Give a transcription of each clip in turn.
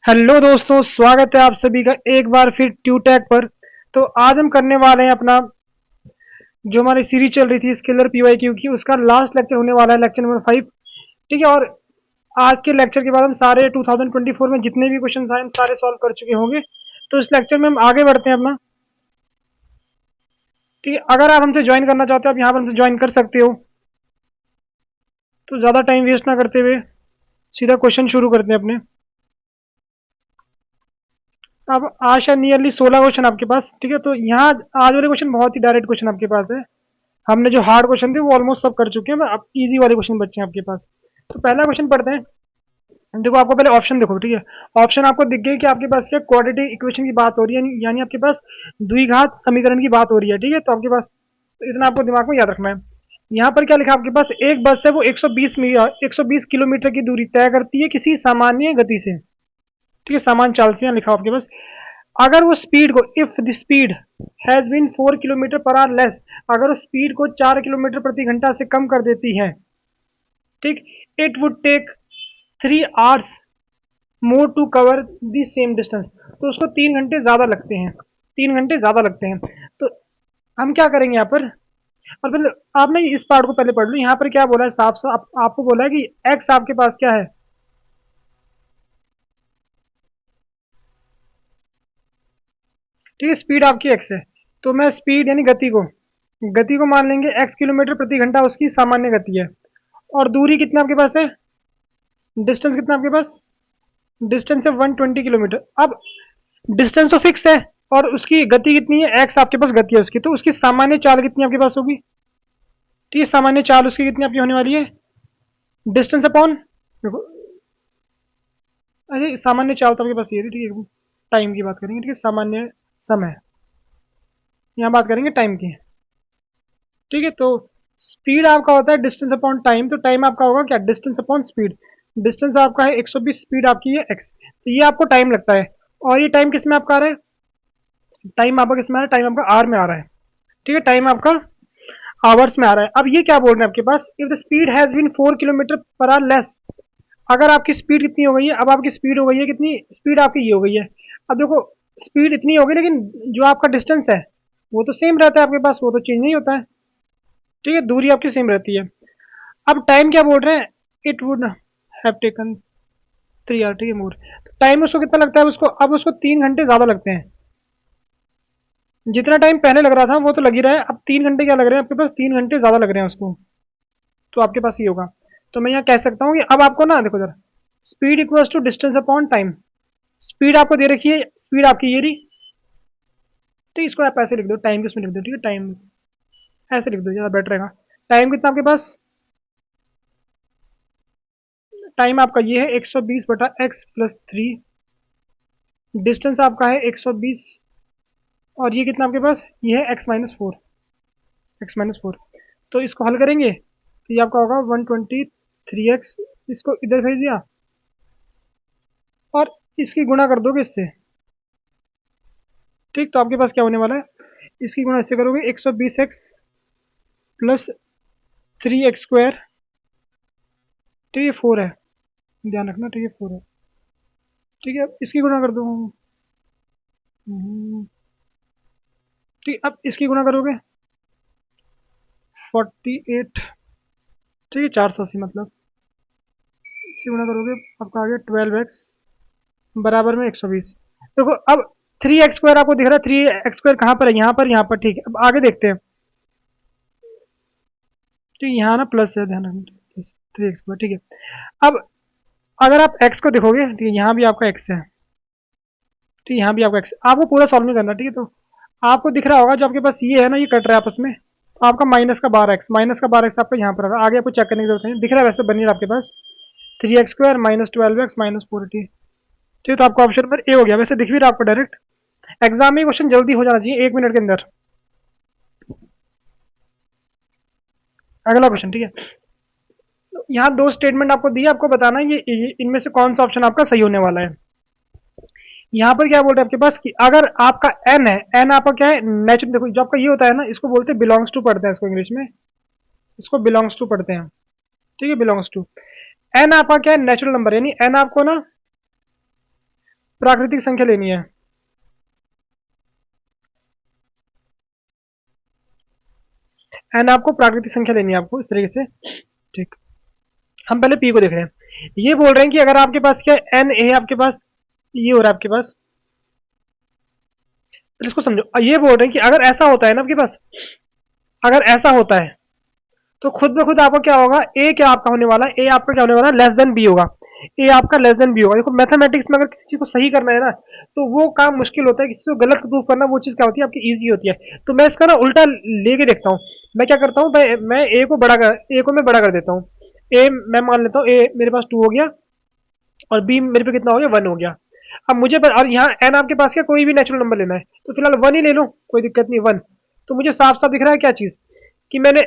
Hello दोस्तों, स्वागत है आप सभी का एक बार फिर ट्यूटैक पर। तो आज हम करने वाले हैं अपना जो हमारी सीरीज चल रही थी स्केलर पीवाईक्यू की, उसका लास्ट लेक्चर होने वाला है, लेक्चर नंबर 5। ठीक है। और आज के लेक्चर के बाद हम सारे 2024 में जितने भी क्वेश्चन आए हम सारे सॉल्व कर चुके होंगे। तो इस लेक्चर में हम आगे बढ़ते हैं अपना। ठीक है, अगर आप हमसे ज्वाइन करना चाहते हो आप यहाँ पर हमसे ज्वाइन कर सकते हो। तो ज़्यादा टाइम वेस्ट ना करते हुए सीधा क्वेश्चन शुरू करते हैं अपने। अब आज शायद नियरली 16 क्वेश्चन आपके पास। ठीक है, तो यहाँ आज वाले क्वेश्चन बहुत ही डायरेक्ट क्वेश्चन आपके पास है। हमने जो हार्ड क्वेश्चन थे वो ऑलमोस्ट सब कर चुके हैं, अब इजी वाले क्वेश्चन बच्चे हैं आपके पास। तो पहला क्वेश्चन पढ़ते हैं। देखो, आपको पहले ऑप्शन देखो। ठीक है, ऑप्शन आपको दिख गई कि आपके पास क्या क्वाड्रेटिक इक्वेशन की बात हो रही है, यानी आपके पास द्विघात समीकरण की बात हो रही है। ठीक है, तो आपके पास तो इतना आपको दिमाग में याद रखना है। यहाँ पर क्या लिखा आपके पास, एक बस है वो 120 किलोमीटर की दूरी तय करती है किसी सामान्य गति से। ठीक है, सामान्य चाल से यहाँ लिखा आपके पास। अगर वो स्पीड को, if the speed has been 4 kilometre per hour less, अगर वो स्पीड को 4 किलोमीटर प्रति घंटा से कम कर देती है, ठीक, it would take 3 hours more to cover the same distance. तो उसको 3 घंटे ज्यादा लगते हैं, 3 घंटे ज्यादा लगते हैं। तो हम क्या करेंगे यहाँ पर, और पहले आपने इस पार्ट को पहले पढ़ लो। यहाँ पर क्या बोला है साफ साफ, आपको बोला है कि एक्स आपके पास क्या है, ठीक है, स्पीड आपकी एक्स है। तो मैं स्पीड यानी गति को मान लेंगे एक्स किलोमीटर प्रति घंटा, उसकी सामान्य गति है। और दूरी कितना आपके पास है, डिस्टेंस कितना आपके पास, डिस्टेंस है 120 किलोमीटर। अब डिस्टेंस तो फिक्स है और उसकी गति कितनी है, एक्स आपके पास गति है उसकी, तो उसकी सामान्य चाल कितनी आपके पास होगी। ठीक है, सामान्य चाल उसकी कितनी आपकी होने वाली है, डिस्टेंस अपॉन, देखो, अरे सामान्य चाल तो आपके पास ये थी। ठीक है, टाइम की बात करेंगे। ठीक है, सामान्य समय, यहाँ बात करेंगे टाइम की। ठीक है, तो स्पीड आपका होता है डिस्टेंस अपॉन टाइम, तो टाइम आपका होगा क्या, डिस्टेंस अपॉन स्पीड। डिस्टेंस आपका है 120, स्पीड आपकी है एक्स, तो ये आपको टाइम लगता है। और ये टाइम किस में आपका आ रहा है, टाइम आपका किस में आ रहा है, टाइम आपका आर में आ रहा है। ठीक है, टाइम आपका आवर्स में आ रहा है। अब ये क्या बोल रहे हैं आपके पास, if the speed has been 4 kilometre per hour less, अगर आपकी स्पीड कितनी हो गई है, अब आपकी स्पीड हो गई है कितनी, स्पीड आपकी ये हो गई है। अब देखो, स्पीड इतनी हो गई लेकिन जो आपका डिस्टेंस है वो तो सेम रहता है आपके पास, वो तो चेंज नहीं होता है। ठीक है, दूरी आपकी सेम रहती है। अब टाइम क्या बोल रहे हैं, it would have taken 3 hour. ठीक है, मोर, तो टाइम उसको कितना लगता है, उसको अब उसको 3 घंटे ज्यादा लगते हैं। जितना टाइम पहले लग रहा था वो तो लग ही रहा है, अब 3 घंटे क्या लग रहे हैं आपके पास, 3 घंटे ज्यादा लग रहे हैं उसको। तो आपके पास ये होगा। तो मैं यहाँ कह सकता हूँ कि अब आपको ना देखो जरा, speed equals to distance upon time. Speed आपको दे रखी है, स्पीड आपकी ये रही। तो इसको आप ऐसे लिख दो, टाइम किसमें लिख दो, ठीक है, टाइम ऐसे लिख दो, ज़्यादा बेटर रहेगा। टाइम कितना आपके पास, टाइम आपका ये है 120/x+3, डिस्टेंस आपका है 120, और ये कितना आपके पास, ये है x-4, x-4। तो इसको हल करेंगे तो ये आपका होगा 123x, इसको इधर भेज दिया और इसकी गुणा कर दोगे इससे। ठीक, तो आपके पास क्या होने वाला है, इसकी गुणा इससे करोगे 120x+3x²। ठीक है, 4 है, ध्यान रखना। ठीक है, 4 है। ठीक है, अब इसकी गुणा कर दो। ठीक, अब इसकी गुणा करोगे 48। ठीक है, 480 मतलब, इसकी गुणा करोगे आपका आ गया 12x बराबर में 120। देखो, अब 3x² आपको दिख रहा है, 3x² कहाँ पर है, यहाँ पर, यहाँ पर। ठीक है, अब आगे देखते हैं। ठीक, यहाँ ना प्लस है, ध्यान रखना, 3x²। ठीक है, अब अगर आप x को देखोगे, ठीक है, यहाँ भी आपका x है, ठीक, यहाँ भी आपका x, आपको पूरा सॉल्व नहीं करना। ठीक है, तो आपको दिख रहा होगा जो आपके पास ये है ना, ये कट रहा है आपस में, तो आपका -का 12x आपका यहाँ पर आगे आपको चेक करने की जरूरत नहीं, दिख रहा है वैसे, बन ही रहा आपके पास 3x² -12x -480। ठीक है, तो आपका ऑप्शन नंबर ए हो गया। वैसे दिख भी रहा आपको डायरेक्ट, एग्जाम में क्वेश्चन जल्दी हो जाना चाहिए 1 मिनट के अंदर। अगला क्वेश्चन, ठीक है, तो यहाँ 2 स्टेटमेंट आपको दिए, आपको बताना है ये इनमें से कौन सा ऑप्शन आपका सही होने वाला है। यहाँ पर क्या बोल रहे हैं आपके पास कि अगर आपका एन है, एन आपका क्या है, नेचुरल, देखो जो आपका ये होता है ना, इसको बोलते हैं बिलोंग्स टू, पढ़ते हैं इसको इंग्लिश में, इसको बिलोंग्स टू पढ़ते हैं। ठीक है, बिलोंग्स टू। एन आपका क्या है, नेचुरल नंबर, यानी एन आपको ना प्राकृतिक संख्या लेनी है। एन आपको प्राकृतिक संख्या लेनी है आपको इस तरीके से। ठीक, हम पहले पी को देख रहे हैं। ये बोल रहे हैं कि अगर आपके पास क्या एन ए आपके पास ये हो रहा है आपके पास, तो इसको समझो। ये बोल रहे हैं कि अगर ऐसा होता है ना आपके पास, अगर ऐसा होता है तो खुद ब खुद आपका क्या होगा, ए क्या आपका होने वाला है, ए आपका क्या होने वाला है, लेस देन बी होगा। ए आपका लेस देन बी होगा। देखो मैथमेटिक्स में अगर किसी चीज को सही करना है ना तो वो काम मुश्किल होता है, किसी को गलत प्रूफ करना वो चीज क्या होती है आपकी इजी होती है। तो मैं इसका ना उल्टा लेके देखता हूँ। मैं क्या करता हूँ, मैं ए को मैं बड़ा कर देता हूँ। ए मैं मान लेता हूँ ए मेरे पास 2 हो गया और बी मेरे पे कितना हो गया, 1 हो गया। अब और यहाँ एन आपके पास क्या कोई भी नेचुरल नंबर लेना है तो फिलहाल 1 ही ले लो, कोई दिक्कत नहीं 1। तो मुझे साफ साफ दिख रहा है क्या चीज, कि मैंने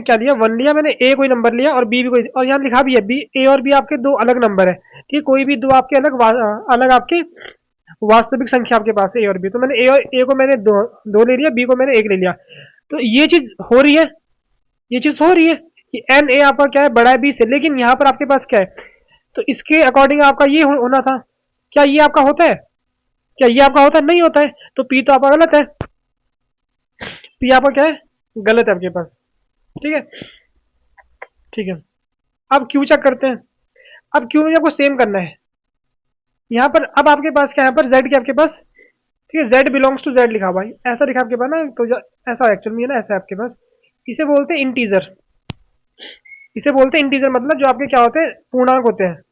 क्या लिया, 1 लिया मैंने, ए कोई नंबर लिया और बी भी कोई, और यहाँ लिखा भी है बी ए और बी आपके दो अलग नंबर है। ठीक, कोई भी दो आपके अलग आपके वास्तविक संख्या आपके पास है ए और बी। तो मैंने ए को मैंने दो ले लिया, बी को मैंने 1 ले लिया। तो ये चीज हो रही है, ये चीज हो रही है कि एन ए आपका क्या है, बड़ा है बी से। लेकिन यहाँ पर आपके पास क्या है, तो इसके अकॉर्डिंग आपका ये होना था। क्या ये आपका होता है, क्या ये आपका होता है, नहीं होता है। तो पी तो आपका गलत है, पी आपका क्या है, गलत है आपके पास। ठीक है, ठीक है। अब क्यू चेक करते हैं। अब क्यू में आपको सेम करना है। यहाँ पर अब आपके पास क्या है, यहाँ पर जेड क्या आपके पास, ठीक है, जेड बिलोंग्स टू जेड लिखा हुआ है, ऐसा लिखा आपके पास ना। तो ऐसा एक्चुअल में है ना, ऐसा है आपके पास। इसे बोलते हैं इंटीजर, इसे बोलते हैं इंटीजर, मतलब जो आपके क्या होते हैं, पूर्णांक होते हैं।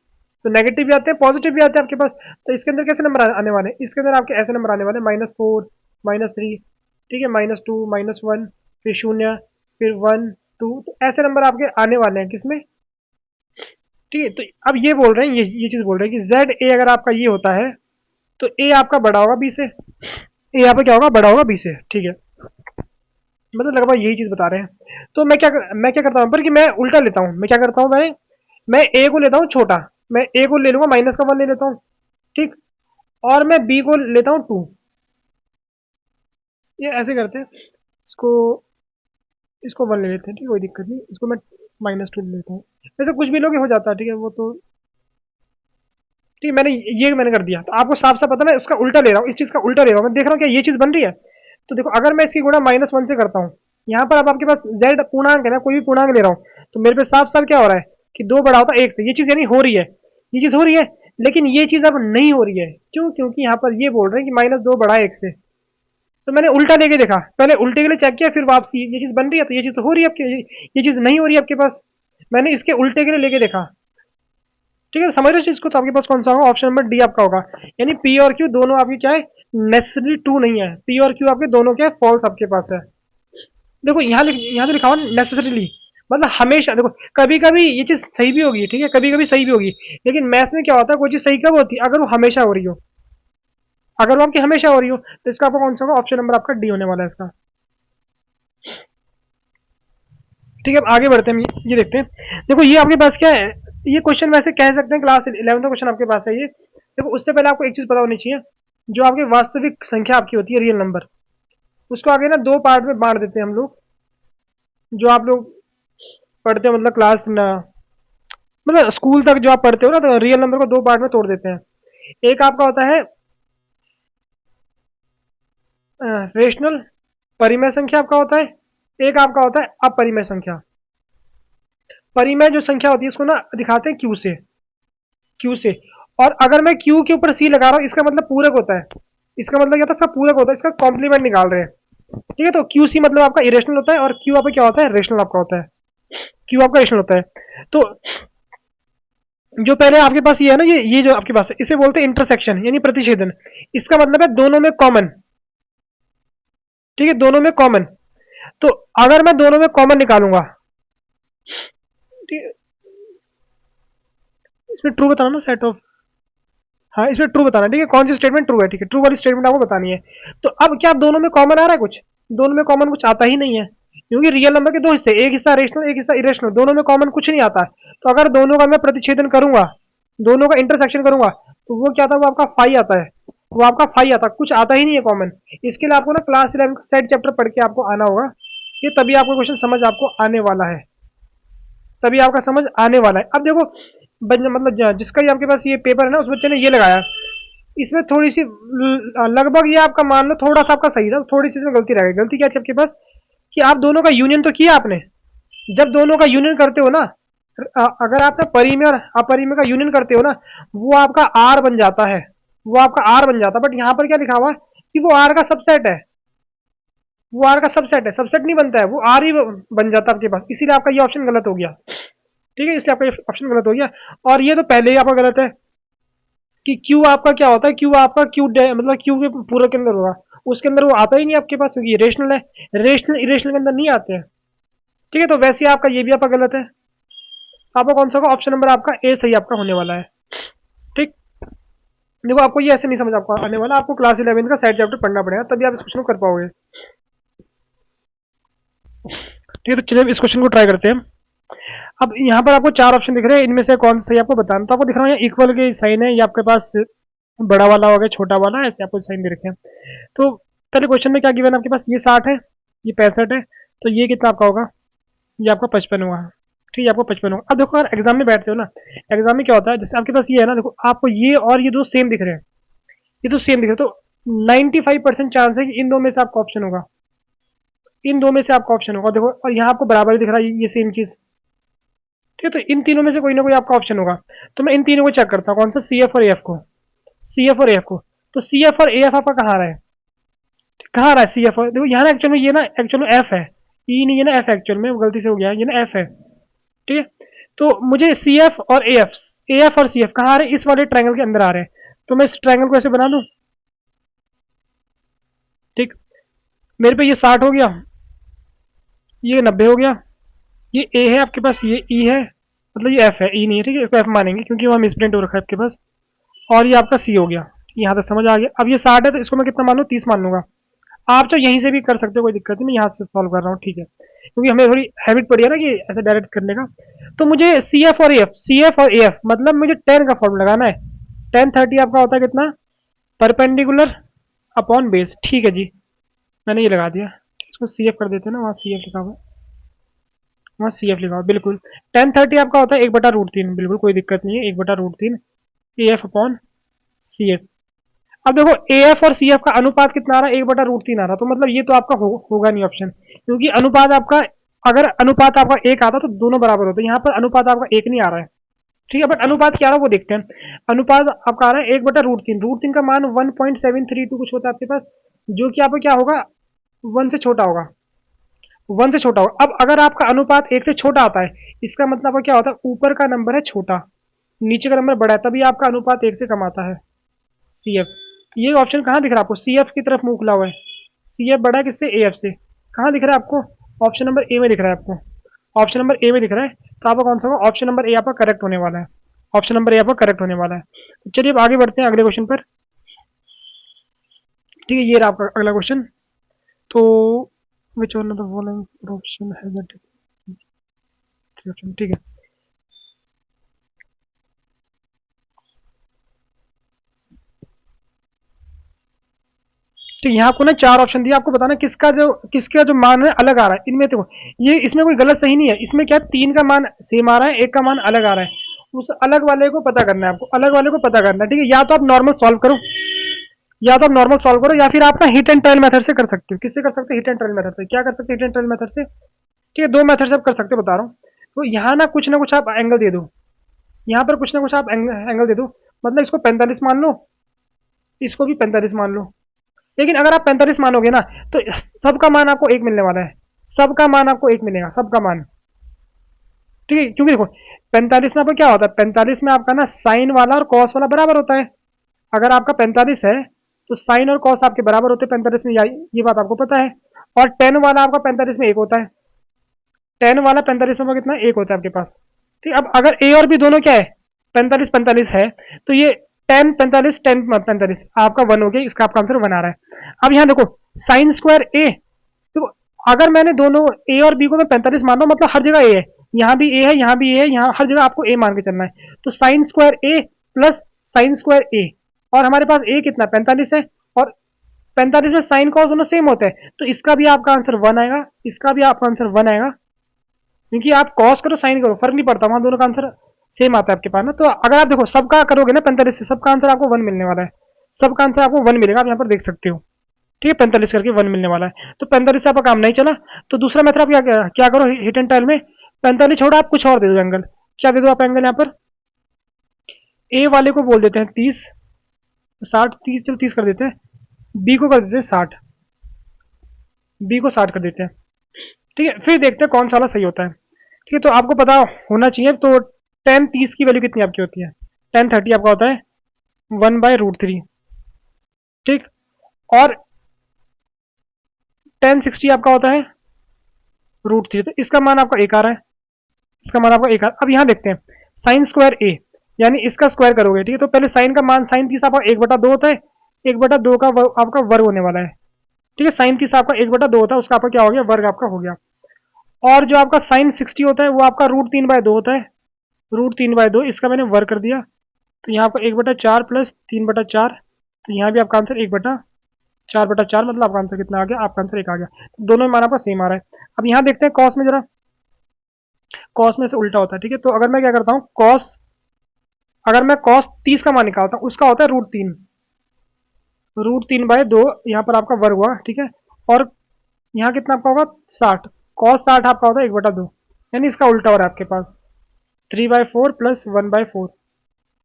तो नेगेटिव भी आते हैं पॉजिटिव भी आते हैं आपके पास। तो इसके अंदर कैसे नंबर आने वाले हैं, इसके अंदर आपके ऐसे नंबर आने वाले, -4 -3, ठीक है, -2 -1, फिर 0, फिर 1 2, तो ऐसे नंबर आपके आने वाले हैं किसमें। ठीक है, तो अब ये बोल रहे हैं, ये चीज बोल रहे हैं कि जेड ए अगर आपका ये होता है तो ए आपका बड़ा होगा बी से, ए आपका क्या होगा, बड़ा होगा बी से। ठीक है, मतलब लगभग यही चीज बता रहे हैं। तो मैं क्या करता हूँ पर कि मैं उल्टा लेता हूँ। मैं क्या करता हूँ, मैं ए को लेता हूँ छोटा, मैं ए को ले लूंगा -1 ले लेता हूँ। ठीक, और मैं बी को लेता हूँ 2। ये ऐसे करते हैं, इसको इसको 1 ले लेते हैं। ठीक है, कोई दिक्कत नहीं, इसको मैं -2 ले लेता हूँ। वैसे कुछ भी लोग हो जाता है, ठीक है वो तो। ठीक है, मैंने कर दिया। तो आपको साफ साफ पता ना, इसका उल्टा ले रहा हूँ, इस चीज का उल्टा ले रहा हूँ। मैं देख रहा हूँ क्या ये चीज बन रही है। तो देखो अगर मैं इसकी गुणा -1 से करता हूँ, यहाँ पर अब आपके पास z पूर्णांक है ना, कोई भी पूर्णांक ले रहा हूँ, तो मेरे पे साफ साफ क्या हो रहा है कि 2 बड़ा होता है 1 से। ये चीज यानी हो रही है, ये चीज हो रही है। लेकिन ये चीज अब नहीं हो रही है, क्यों, क्योंकि यहाँ पर ये बोल रहे हैं कि -2 बड़ा है 1 से। तो मैंने उल्टा लेके देखा, पहले उल्टे के लिए चेक किया, फिर वापसी ये चीज बन रही है, तो ये चीज तो हो रही है आपकी, ये चीज नहीं हो रही है आपके पास। मैंने इसके उल्टे के लिए लेके देखा। ठीक है, समझ रहे हो चीज को। तो आपके पास कौन सा होगा, ऑप्शन नंबर डी आपका होगा। यानी पी और क्यू दोनों आपकी क्या है, नेसेसरी ट्रू नहीं है। पी और क्यू आपके दोनों क्या है, फॉल्स आपके पास है। देखो यहाँ तो लिखा हुआ नेसेसरीली, मतलब हमेशा। देखो कभी कभी ये चीज सही भी होगी, ठीक है, कभी कभी सही भी होगी। लेकिन मैथ में क्या होता है, कोई चीज सही कब होती है, अगर वो हमेशा हो रही हो। अगर वो आपकी हमेशा हो रही हो तो इसका आपका कौन सा होगा, ऑप्शन नंबर आपका डी होने वाला है इसका। ठीक है, अब आगे बढ़ते हैं, ये देखते हैं। देखो ये आपके पास क्या है, ये क्वेश्चन वैसे कह सकते हैं क्लास 11 का क्वेश्चन आपके पास है ये। देखो उससे पहले आपको एक चीज पता होनी चाहिए, जो आपकी वास्तविक संख्या आपकी होती है, रियल नंबर, उसको आगे ना 2 पार्ट में बांट देते हैं हम लोग। जो आप लोग पढ़ते हो, मतलब क्लास ना, मतलब स्कूल तक जो आप पढ़ते हो ना, तो रियल नंबर को 2 पार्ट में तोड़ देते हैं। एक आपका होता है रेशनल, परिमेय संख्या आपका होता है। एक आपका होता है अपरिमेय संख्या। परिमेय जो संख्या होती है उसको ना दिखाते हैं क्यू से, क्यू से। और अगर मैं क्यू के ऊपर सी लगा रहा हूँ, इसका मतलब पूरक होता है। इसका मतलब क्या था, इसका पूरक होता है, इसका कॉम्प्लीमेंट निकाल रहे हैं। ठीक है, तो क्यू सी मतलब आपका इरेशनल होता है, और क्यू आपका क्या होता है, रेशनल आपका होता है। क्यू आपका रेशनल होता है। तो जो पहले आपके पास ये है ना, ये जो आपके पास है, इसे बोलते हैं इंटरसेक्शन यानी प्रतिच्छेदन। इसका मतलब है दोनों में कॉमन। ठीक है, दोनों में कॉमन। तो अगर मैं दोनों में कॉमन निकालूंगा, ठीक है, इसमें ट्रू बताना ना, सेट ऑफ, हाँ इसमें ट्रू बताना। ठीक है, कौन सी स्टेटमेंट ट्रू है, ठीक है, ट्रू वाली स्टेटमेंट आपको बतानी है। तो अब क्या दोनों में कॉमन आ रहा है कुछ, दोनों में कॉमन कुछ आता ही नहीं है, क्योंकि रियल नंबर के 2 हिस्से, एक हिस्सा रेशनल एक हिस्सा इरेशनल, दोनों में कॉमन कुछ नहीं आता। तो अगर दोनों का मैं प्रतिच्छेदन करूंगा, दोनों का इंटरसेक्शन करूंगा, तो वो क्या था, वो आपका फाई आता है। वो आपका फाई आता है, कुछ आता ही नहीं है कॉमन। इसके लिए आपको ना क्लास 11 का सेट चैप्टर पढ़ के आपको आना होगा, ये तभी आपको क्वेश्चन समझ आपको आने वाला है, तभी आपका समझ आने वाला है। अब देखो मतलब जिसका ही आपके पास ये पेपर है ना, उस बच्चे ने ये लगाया इसमें थोड़ी सी लगभग ये आपका मान लो थोड़ा सा आपका सही था, थोड़ी सी इसमें गलती रह गई। गलती क्या थी आपके पास कि आप दोनों का यूनियन तो किया आपने। जब दोनों का यूनियन करते हो ना, अगर आप ना परिमेय और अपरिमेय का यूनियन करते हो ना, वो आपका आर बन जाता है, वो आपका आर बन जाता है। बट यहाँ पर क्या लिखा हुआ है कि वो आर का सबसेट है, वो आर का सबसेट है, सबसेट नहीं बनता है, वो आर ही बन जाता है आपके पास। इसीलिए आपका ये ऑप्शन गलत हो गया। ठीक है, इसलिए आपका ये ऑप्शन गलत हो गया। और ये तो पहले ही आपका गलत है कि क्यू आपका क्या होता है, क्यू आपका क्यू मतलब क्यू के पूरे के अंदर होगा, उसके अंदर वो आता ही नहीं आपके पास, क्योंकि रेशनल है, रेशनल इरेशनल के अंदर नहीं आते हैं। ठीक है, तो वैसे आपका ये भी आपका गलत है। आपका कौन सा होगा, ऑप्शन नंबर आपका ए सही आपका होने वाला है। ठीक, देखो आपको ये ऐसे नहीं समझ आपको आने वाला, आपको क्लास 11 का साइड चैप्टर पढ़ना पड़ेगा, तभी आप इस क्वेश्चन को कर पाओगे। ठीक है, तो चलिए इस क्वेश्चन को ट्राई करते हैं। अब यहाँ पर आपको चार ऑप्शन दिख रहे हैं, इनमें से कौन सा सही आपको बताना। तो आपको दिख रहा है इक्वल के साइन है, ये आपके पास बड़ा वाला हो गया, छोटा वाला, ऐसे आपको साइन दे रखे हैं। तो पहले क्वेश्चन में क्या गिवन है आपके पास, ये 60 है, ये 65 है, तो ये कितना आपका होगा, ये आपका 55 होगा। ठीक है, आपको 55 होगा। अब देखो अगर एग्जाम में बैठते हो ना, एग्जाम में क्या होता है, जैसे आपके पास ये है ना, देखो आपको ये और ये दो सेम दिख रहे हैं, ये तो सेम दिख रहे हैं, तो 95% चांस है कि इन दो में से आपका ऑप्शन होगा, इन दो में से आपका ऑप्शन होगा। देखो, और यहाँ आपको बराबर दिख रहा है ये सेम चीज। ठीक है, तो इन तीनों में से कोई ना कोई आपका ऑप्शन होगा। तो मैं इन तीनों को चेक करता हूँ, कौन सा, सी एफ और ए एफ को, सी एफ और ए एफ को। तो सी एफ और ए एफ आपका कहाँ रहा है, कहाँ रहा है सी एफ और, देखो यहाँ ना एक्चुअल में ये ना एक्चुअल में एफ है, ई नहीं है ना, एफ एक्चुअल में गलती से हो गया, ये ना एफ है। ठीक है, तो मुझे सी एफ और ए एफ और सी एफ कहाँ आ रहे हैं, इस वाले ट्रायंगल के अंदर आ रहे हैं। तो मैं इस ट्रायंगल को ऐसे बना लूँ। ठीक, मेरे पे ये 60 हो गया, ये 90 हो गया, ये ए है आपके पास, ये ई है, मतलब ये एफ है, ई नहीं है। ठीक है, इसको एफ मानेंगे क्योंकि वहाँ मिसप्रिंट हो रखा है आपके पास। और ये आपका सी हो गया, यहाँ तक समझ आ गया। अब ये 60 है, तो इसको मैं कितना मान लूँ, 30 मान लूंगा। आप तो यहीं से भी कर सकते हो, कोई दिक्कत नहीं, मैं यहाँ से सॉल्व कर रहा हूँ। ठीक है, क्योंकि हमें थोड़ी हैबिट पड़ी है ना कि ऐसे डायरेक्ट करने का। तो मुझे सी एफ और ए एफ, सी एफ और ए एफ मतलब मुझे टेन का फॉर्म लगाना है। 10 30 आपका होता है कितना, परपेंडिकुलर अपॉन बेस। ठीक है जी, मैंने ये लगा दिया। इसको सी एफ कर देते हैं ना, वहाँ सी एफ लिखा हुआ, वहाँ सी एफ लिखा हुआ, बिल्कुल। 10 30 आपका होता है 1/√3, बिल्कुल कोई दिक्कत नहीं है, 1/√3 A F upon C F. अब देखो ए एफ और सी एफ का अनुपात कितना आ रहा है, 1/√3 आ रहा है, तो मतलब ये तो आपका होगा नहीं ऑप्शन, क्योंकि अनुपात आपका, अगर अनुपात आपका एक आता तो दोनों बराबर होते, यहाँ पर अनुपात आपका एक नहीं आ रहा है। ठीक है, बट अनुपात क्या आ रहा है वो देखते हैं। अनुपात आपका आ रहा है 1/√3, √3 का मान 1.732 कुछ होता है आपके पास, जो कि आपका क्या होगा, 1 से छोटा होगा, 1 से छोटा होगा। अब अगर आपका अनुपात 1 से छोटा आता है, इसका मतलब आपका क्या होता है, ऊपर का नंबर है छोटा, नीचे का नंबर बड़ा है, तभी आपका अनुपात 1 से कम आता है। सी एफ, ये ऑप्शन कहाँ दिख रहा है आपको, सी एफ की तरफ मुंह खुला हुआ है, सी एफ बड़ा है किससे, ए एफ से। कहाँ दिख रहा है आपको, ऑप्शन नंबर ए में दिख रहा है आपको, ऑप्शन नंबर ए में दिख रहा है। तो आपका कौन सा होगा, ऑप्शन नंबर ए आपका करेक्ट होने वाला है, ऑप्शन नंबर ए आपका करेक्ट होने वाला है। तो चलिए अब आगे बढ़ते हैं अगले क्वेश्चन पर। ठीक है, ये रहा आपका अगला क्वेश्चन। तो which one of the following option has a option. ठीक है, तो यहाँ आपको ना चार ऑप्शन दिया, आपको बताना किसका जो मान है अलग आ रहा है इनमें। तो ये इसमें कोई गलत सही नहीं है, इसमें क्या 3 का मान सेम आ रहा है, एक का मान अलग आ रहा है, उस अलग वाले को पता करना है आपको, अलग वाले को पता करना है। ठीक है, या तो आप नॉर्मल सॉल्व करो, या तो आप नॉर्मल सॉल्व करो, या फिर आप ना हिट एंड ट्रायल मेथड से कर सकते हो। किससे कर सकते हो, हिट एंड ट्रायल मेथड से। क्या कर सकते हो, हिट एंड ट्रायल मेथड से। ठीक है, 2 मेथड से आप कर सकते हो, बता रहा हूँ। तो यहाँ ना कुछ आप एंगल दे दो, यहाँ पर कुछ ना कुछ आप एंगल दे दो, मतलब इसको 45 मान लो, इसको भी 45 मान लो। लेकिन अगर आप 45 मानोगे ना, तो सबका मान आपको एक मिलने वाला है, सबका मान आपको एक मिलेगा, सबका मान। ठीक है, क्योंकि देखो 45 में आपका क्या होता है, 45 में आपका ना साइन वाला और कॉस वाला बराबर होता है। अगर आपका 45 है तो साइन और कॉस आपके बराबर होते हैं 45 में, ये बात आपको पता है। और टेन वाला आपका 45 में एक होता है, टेन वाला 45 में कितना एक होता है आपके पास। ठीक, अब अगर ए और बी दोनों क्या है, 45 45 है, तो ये 10 45 आपका 1 हो गया, इसका आपका आंसर 1 आ रहा है। अब यहाँ देखो साइन स्क्वायर ए, देखो अगर मैंने दोनों ए और बी को मैं 45 मान रहा हूँ, मतलब हर जगह ए है, यहाँ भी ए है, यहाँ भी ए है, यहाँ हर जगह आपको ए मान के चलना है। तो साइन स्क्वायर ए प्लस साइन स्क्वायर ए, और हमारे पास ए कितना 45 है, और 45 में साइन कॉस दोनों सेम होते हैं, तो इसका भी आपका आंसर 1 आएगा, इसका भी आपका आंसर 1 आएगा, क्योंकि आप कॉस करो साइन करो फर्क नहीं पड़ता, वहां दोनों का आंसर सेम आता है आपके पास ना। तो अगर आप देखो सबका करोगे ना 45 से, सबका आंसर आपको 1 मिलने वाला है, सबका आंसर आपको 1 मिलेगा, आप यहाँ पर देख सकते हो। ठीक है, 45 करके 1 मिलने वाला है। तो 45 से आपका काम नहीं चला, तो दूसरा मेथड आप क्या करो हिट एंड टाइल में, 45 छोड़ो, आप कुछ और दे दो एंगल। क्या दे दो आप एंगल यहाँ पर? ए वाले को बोल देते हैं 30, 60, 30, चलो 30 कर देते हैं। बी को कर देते हैं 60, बी को 60 कर देते हैं। ठीक है, फिर देखते हैं कौन सा वाला सही होता है। ठीक है, तो आपको पता होना चाहिए, तो 10 30 की वैल्यू कितनी आपकी होती है? 10 30 आपका होता है 1/√3। ठीक, और 10 60 आपका होता है √3। तो इसका मान आपका एक आ रहा है, इसका मान आपका एक आ रहा है। अब यहाँ देखते हैं साइन स्क्वायर ए, यानी इसका स्क्वायर करोगे। ठीक है, तो पहले साइन का मान, साइन 30 आपका 1/2 होता है, 1/2 का आपका वर्ग होने वाला है। ठीक है, साइन 30 आपका 1/2 होता है, उसका आपका क्या हो गया? वर्ग आपका हो गया। और जो आपका साइन 60 होता है वो आपका √3/2 होता है, √3/2, इसका मैंने वर्ग कर दिया। तो यहाँ आपका 1/4 प्लस 3/4, तो यहाँ भी आपका आंसर 1/4/4, मतलब आपका आंसर कितना आ गया? आपका आंसर 1 आ गया। तो दोनों में मान आपका सेम आ रहा है। अब यहाँ देखते हैं कॉस में, जरा कॉस में से उल्टा होता है। ठीक है, तो अगर मैं क्या करता हूँ, कॉस, अगर मैं कॉस 30 का मान निकालता हूँ, उसका होता है √3, √3/2, यहाँ पर आपका वर्ग हुआ। ठीक है, और यहाँ कितना आपका होगा? 60, कॉस 60 आपका होता है 1/2, यानी इसका उल्टा हो रहा है आपके पास 3/4 प्लस 1/4,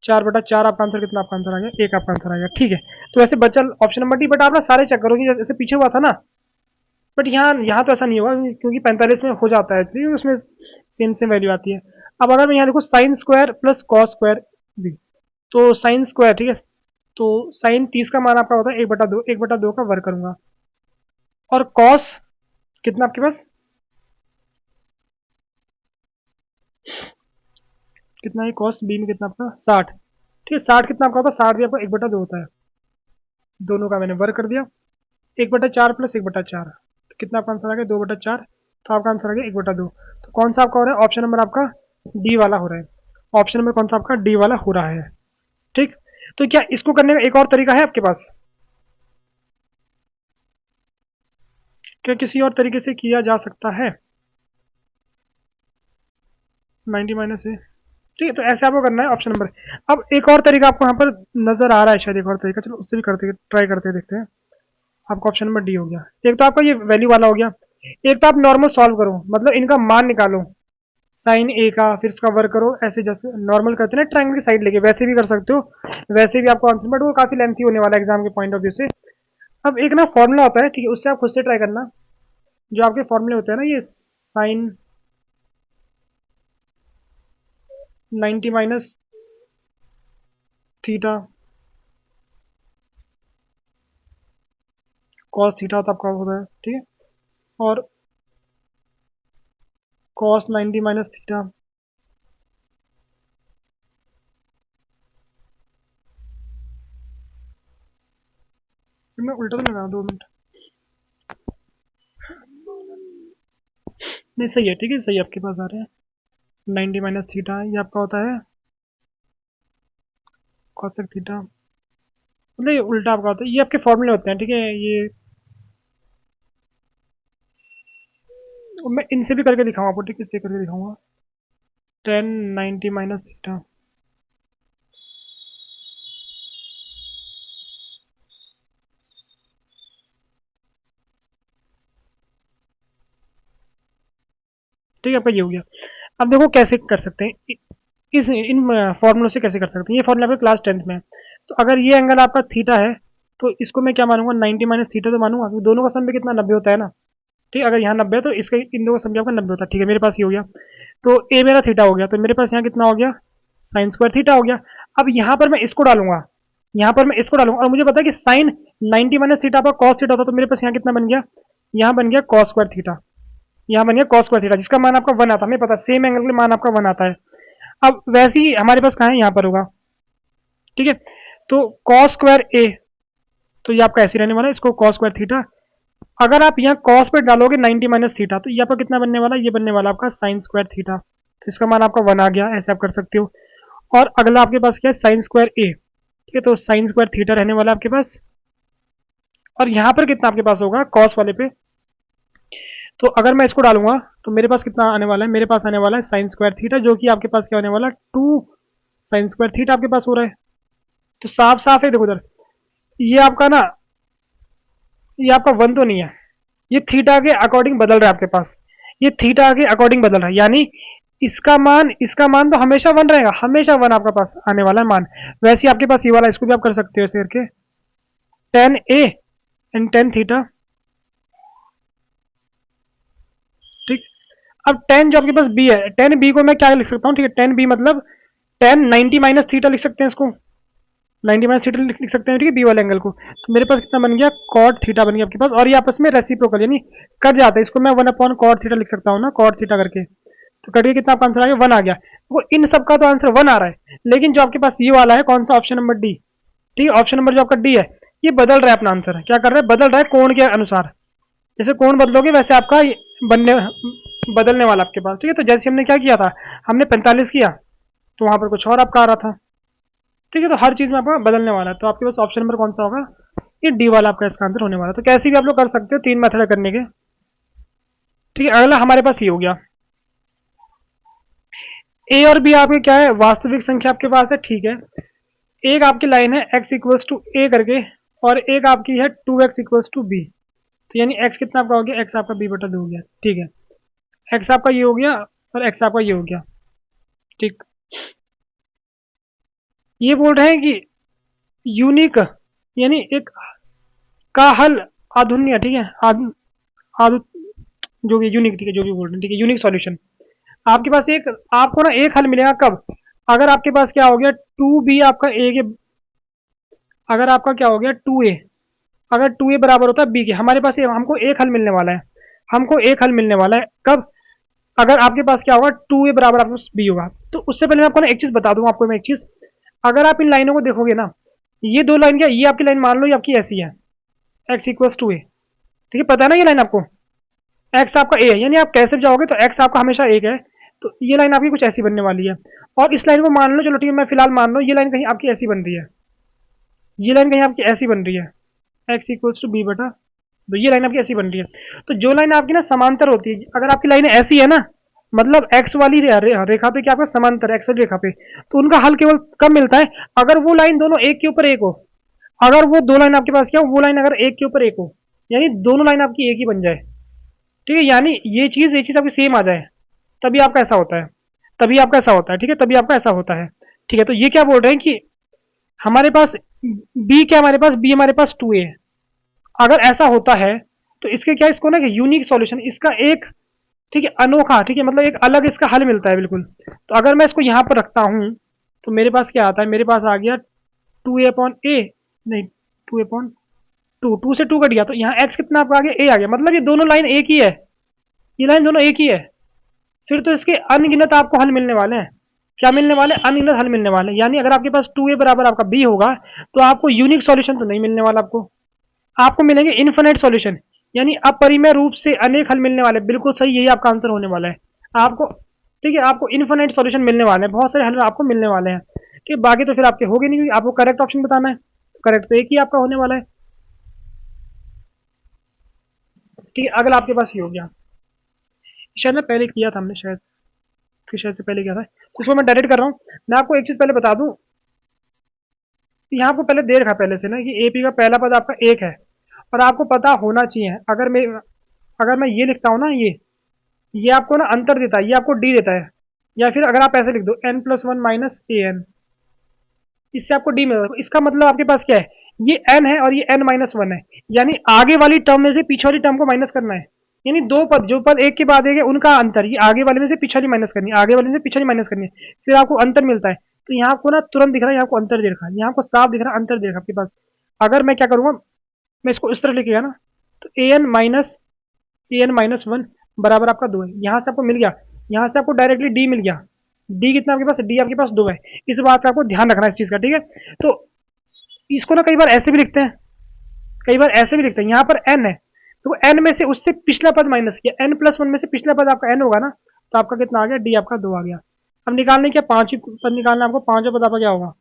4/4 आपका आंसर कितना? आपका आंसर आ गया 1, आपका आंसर आ गया। ठीक है, तो ऐसे बचल ऑप्शन नंबर डी, बट आप ना सारे चेक करोगे जैसे पीछे हुआ था ना, बट यहाँ यहाँ तो ऐसा नहीं होगा, क्योंकि 45 में हो जाता है, इसलिए उसमें सेम सेम वैल्यू आती है। अब अगर मैं यहाँ देखो sine square plus cos square भी, तो साइन स्क्वायर, ठीक है, तो साइन 30 का मान आपका होता है 1/2, 1/2 का वर्ग करूंगा। और कॉस कितना आपके पास, कितना है कॉस बी में? कितना आपका? 60। ठीक है, 60 कितना आपका होता है? 60 भी आपका 1/2 होता है। दोनों का मैंने वर्ग कर दिया, 1/4 प्लस 1/4, तो कितना आपका आंसर आ गया? 2/4, तो आपका आंसर आ गया 1/2। तो कौन सा आपका हो रहा है? ऑप्शन नंबर आपका डी वाला हो रहा है। ऑप्शन नंबर कौन सा आपका? डी वाला हो रहा है। ठीक, तो क्या इसको करने का एक और तरीका है आपके पास? क्या किसी और तरीके से किया जा सकता है? 90 माइनस है। ठीक है, तो ऐसे आपको करना है ऑप्शन नंबर। अब एक और तरीका आपको यहाँ पर नजर आ रहा है शायद, एक और तरीका, चलो उससे भी करते ट्राई करते देखते हैं। आपका ऑप्शन नंबर डी हो गया। एक तो आपका ये वैल्यू वाला हो गया, एक तो आप नॉर्मल सॉल्व करो, मतलब इनका मान निकालो, साइन ए का, फिर इसका वर्ग करो, ऐसे जैसे नॉर्मल करते हैं ना ट्रायंगल की साइड लेके, वैसे भी कर सकते हो, वैसे भी आपको आंसर, बट वो काफी लेंथी होने वाला है एग्जाम के पॉइंट ऑफ व्यू से। अब एक ना फॉर्मूला होता है, ठीक है, उससे आप खुद से ट्राई करना। जो आपके फॉर्मूले होते हैं ना, ये sine 90 minus theta cos theta होता आपका होता है। ठीक है, और कॉस 90 माइनस थीटा, मैं उल्टा तो लगा 2 मिनट, नहीं सही है। ठीक है, सही आपके पास आ रहे हैं। 90 माइनस थीटा ये आपका होता है कॉसेक थीटा, मतलब ये उल्टा आपका होता है, ये आपके फॉर्मूले होते हैं। ठीक है, ये मैं इनसे भी करके दिखाऊंगा आपको। ठीक है, इससे करके दिखाऊंगा 10 90 माइनस थीटा। ठीक है, आपका ये हो गया। अब देखो कैसे कर सकते हैं, इस इन फॉर्मूलों से कैसे कर सकते हैं। ये फॉर्मूला आपके क्लास 10th में है। तो अगर ये एंगल आपका थीटा है, तो इसको मैं क्या मानूंगा? 90 माइनस थीटा तो मानूंगा, क्योंकि दोनों का सम भी कितना? 90 होता है ना। ठीक है, अगर यहाँ 90 है तो इसका इन दोनों का सम भी आपका 90 होता है। ठीक है, मेरे पास ये हो गया। तो ए मेरा थीटा हो गया, तो मेरे पास यहाँ कितना हो गया? साइन स्क्वायर थीटा हो गया। अब यहाँ पर मैं इसको डालूंगा, यहाँ पर मैं इसको डालूंगा, और मुझे पता है कि साइन 90 माइनस थीटा पर कॉस थीटा होता, तो मेरे पास यहाँ कितना बन गया? यहाँ बन गया कॉस स्क्वायर थीटा, यहाँ बन गया कॉस स्क्वायर थीटा, जिसका मान आपका 1 आता है। हमें पता सेम एंगल के मान आपका 1 आता है। अब वैसे ही हमारे पास कहाँ है? यहाँ पर होगा। ठीक है, तो कॉस स्क्वायर ए, तो ये आपका ऐसे रहने वाला है, इसको कॉस स्क्वायर थीटा। अगर आप यहाँ कॉस पे डालोगे 90 माइनस थीटा, तो यहाँ पर कितना बनने वाला है? ये बनने वाला आपका साइन स्क्वायर थीटा, तो इसका मान आपका 1 आ गया। ऐसे आप कर सकते हो। और अगला आपके पास क्या है? साइन स्क्वायर ए। ठीक है, तो साइन स्क्वायर थीटा रहने वाला आपके पास। और यहाँ पर कितना आपके पास होगा? कॉस वाले पे, तो अगर मैं इसको डालूंगा तो मेरे पास कितना आने वाला है? मेरे पास आने वाला है साइन स्क्वायर थीटा, जो कि आपके पास क्या होने वाला है? 2 साइन स्क्वायर थीटा आपके पास हो रहा है। तो साफ साफ है, देखो उधर ये आपका ना, ये आपका वन तो नहीं है, ये थीटा के अकॉर्डिंग बदल रहा है आपके पास, ये थीटा के अकॉर्डिंग बदल रहा है, यानी इसका मान तो हमेशा वन रहेगा, हमेशा वन आपका पास आने वाला है मान। वैसे ही आपके पास ये वाला, इसको भी आप कर सकते हो ऐसे करके, ten A and tan theta. ठीक। अब टेन जो आपके पास बी है, टेन बी को मैं क्या लिख सकता हूँ, ठीक है, टेन बी मतलब टेन 90 माइनस थीटा लिख सकते हैं इसको, 90 माइनस थीटा लिख सकते हैं, ठीक है, बी वाले एंगल को। तो मेरे पास कितना बन गया, कॉट थीटा बन गया आपके पास, और ये आपस में रेसिप्रोकल यानी कट जाता है, इसको मैं वन अपॉन कॉट थीटा लिख सकता हूँ ना, कॉट थीटा करके। तो कट के कितना आपका आंसर आ गया, वन आ गया। वो इन सब का तो आंसर वन आ रहा है, लेकिन जो आपके पास ये वाला है कौन सा, ऑप्शन नंबर डी। ठीक है, ऑप्शन नंबर जो आपका डी है, ये बदल रहा है अपना आंसर, क्या कर रहा है, बदल रहा है कोण के अनुसार। जैसे कोण बदलोगे वैसे आपका बनने बदलने वाला आपके पास। ठीक है, तो जैसे हमने क्या किया था, हमने 45 किया तो वहां पर कुछ और आपका आ रहा था। ठीक है, तो हर चीज में आपका बदलने वाला है, तो आपके पास ऑप्शन नंबर कौन सा होगा, ये डी वाला आपका इसका आंसर होने वाला है। तो कैसे भी आप लोग कर सकते हो, 3 मेथड करने के। ठीक है, अगला हमारे पास ये हो गया, ए और बी आपके क्या है, वास्तविक संख्या आपके पास है। ठीक है, एक आपकी लाइन है x इक्वल्स टू ए करके, और एक आपकी है 2x इक्वल्स टू बी। तो यानी x कितना आपका हो गया, x आपका b बटा 2 हो गया। ठीक है, x आपका ये हो गया और x आपका ये हो गया। ठीक, ये बोल रहे हैं कि यूनिक यानी एक का हल आधुन्य, ठीक है, आधु जो भी यूनिक, ठीक है, जो भी बोल रहे हैं, ठीक है, यूनिक सॉल्यूशन आपके पास एक, आपको ना एक हल मिलेगा कब, अगर आपके पास क्या हो गया, टू बी आपका ए के, अगर आपका क्या हो गया टू ए, अगर टू ए बराबर होता है बी के, हमारे पास हमको एक हल मिलने वाला है, हमको एक हल मिलने वाला है कब, अगर आपके पास क्या होगा, टू ए बराबर आपके पास बी होगा। तो उससे पहले मैं आपको ना एक चीज बता दूं, आपको मैं एक चीज, अगर आप इन लाइनों को देखोगे ना, ये दो लाइन क्या, ये आपकी लाइन मान लो ये आपकी ऐसी है, एक्स इक्वल्स टू ए, ठीक है, पता है ना ये लाइन आपको, एक्स आपका ए है, यानी आप कैसे भी जाओगे तो एक्स आपका हमेशा एक है। तो ये लाइन आपकी कुछ ऐसी बनने वाली है, और इस लाइन को मान लो, चलो ठीक है, मैं फिलहाल मान लो ये लाइन कहीं आपकी ऐसी बन रही है, ये लाइन कहीं आपकी ऐसी बन रही है, एक्स इक्वल्स टू बी बटा, तो ये लाइन आपकी ऐसी बन रही है। तो जो लाइन आपकी ना समांतर होती है, अगर आपकी लाइन ऐसी है ना, मतलब एक्स वाली रेखा पे क्या आपका समांतर, एक्स वाली रेखा पे, तो उनका हल केवल कब मिलता है, अगर वो लाइन दोनों एक के ऊपर एक हो, अगर वो दो लाइन आपके पास क्या हो, वो लाइन अगर एक के ऊपर एक हो, यानी दोनों लाइन आपकी एक ही बन जाए। ठीक है, यानी ये चीज आपकी सेम आ जाए, तभी आपका ऐसा होता है, तभी आपका ऐसा होता है। ठीक है, तभी आपका ऐसा होता है। ठीक है, तो ये क्या बोल रहे हैं कि हमारे पास बी क्या, हमारे पास बी हमारे पास टू ए, अगर ऐसा होता है तो इसके क्या, इसको ना यूनिक सॉल्यूशन, इसका एक, ठीक है, अनोखा, ठीक है, मतलब एक अलग इसका हल मिलता है बिल्कुल। तो अगर मैं इसको यहाँ पर रखता हूँ तो मेरे पास क्या आता है, मेरे पास आ गया टू ए अपॉन ए, नहीं, two A upon two, two से टू कट गया, तो यहाँ एक्स कितना आपका आ गया, ए आ गया, मतलब ये दोनों लाइन एक ही है, ये लाइन दोनों एक ही है। फिर तो इसके अनगिनत आपको हल मिलने वाले हैं, क्या मिलने वाले, अनगिनत हल मिलने वाले हैं। यानी अगर आपके पास टू ए बराबर आपका बी होगा तो आपको यूनिक सॉल्यूशन तो नहीं मिलने वाला, आपको मिलेंगे इन्फिनिट सॉल्यूशन, यानी अपरिमेय रूप से अनेक हल मिलने वाले। बिल्कुल सही, यही आपका आंसर होने वाला है आपको। ठीक है, आपको इन्फिनिट सॉल्यूशन मिलने वाले हैं, बहुत सारे हल आपको मिलने वाले हैं। ठीक है, बाकी तो फिर आपके हो गए नहीं, क्योंकि आपको करेक्ट ऑप्शन बताना है, करेक्ट तो एक ही आपका होने वाला है। ठीक है, अगला आपके पास ये हो गया, शायद मैं पहले किया था हमने, शायद से पहले किया था, तो इसको मैं डायरेक्ट कर रहा हूँ। मैं आपको एक चीज पहले बता दूं, यहाँ आपको पहले दे रखा पहले से ना कि एपी का पहला पद आपका एक है, और आपको पता होना चाहिए, अगर मैं ये लिखता हूँ ना, ये आपको ना अंतर देता है, ये आपको डी देता है, या फिर अगर आप ऐसे लिख दो N plus one minus A N, इससे आपको डी मिलेगा। इसका मतलब आपके पास क्या है, ये एन है और ये एन माइनस वन है, यानी आगे वाली टर्म में से पीछे वाली टर्म को माइनस करना है। यानी दो पद, जो पद एक के बाद एक है उनका अंतर, ये आगे वाले में से पिछली माइनस करनी है, आगे वाले में से पिछली माइनस करनी है, फिर आपको अंतर मिलता है। तो यहाँ आपको ना तुरंत दिख रहा है, यहाँ आपको अंतर दे रखा है, यहाँ आपको साफ दिख रहा है, अंतर दे रखा है आपके पास। अगर मैं क्या करूंगा, मैं इसको इस तरह लिखेगा ना, तो ए एन माइनस वन बराबर आपका दो है, यहाँ से आपको मिल गया, यहाँ से आपको डायरेक्टली डी मिल गया। डी कितना आपके पास, डी आपके पास दो है, इस बात का आपको ध्यान रखना है इस चीज का। ठीक है, तो इसको ना कई बार ऐसे भी लिखते हैं, कई बार ऐसे भी लिखते हैं, यहाँ पर एन है तो एन में से उससे पिछला पद माइनस किया, एन प्लस वन में से पिछला पद आपका एन होगा ना, तो आपका कितना आ गया, डी आपका दो आ गया। अब निकालने क्या, पांचवी पद निकालना आपको, पांचवा पद आपका क्या होगा,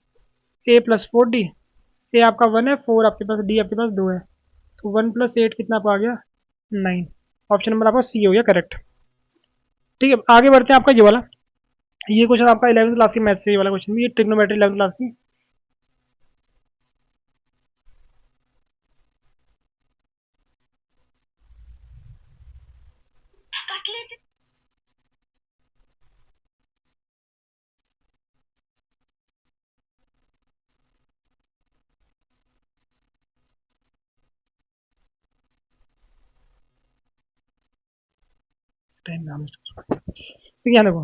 ए प्लस फोर डी, ए आपका वन है, फोर आपके पास, डी आपके पास दो है, तो वन प्लस एट कितना आपका आ गया, नाइन। ऑप्शन नंबर आपका सी हो गया करेक्ट। ठीक है, आगे बढ़ते हैं, आपका ये वाला, ये क्वेश्चन आपका 11वीं क्लास की मैथ से, ये वाला क्वेश्चन भी, ये ट्रिग्नोमेट्री 11वीं क्लास की। टाइम नाम तो यहाँ देखो।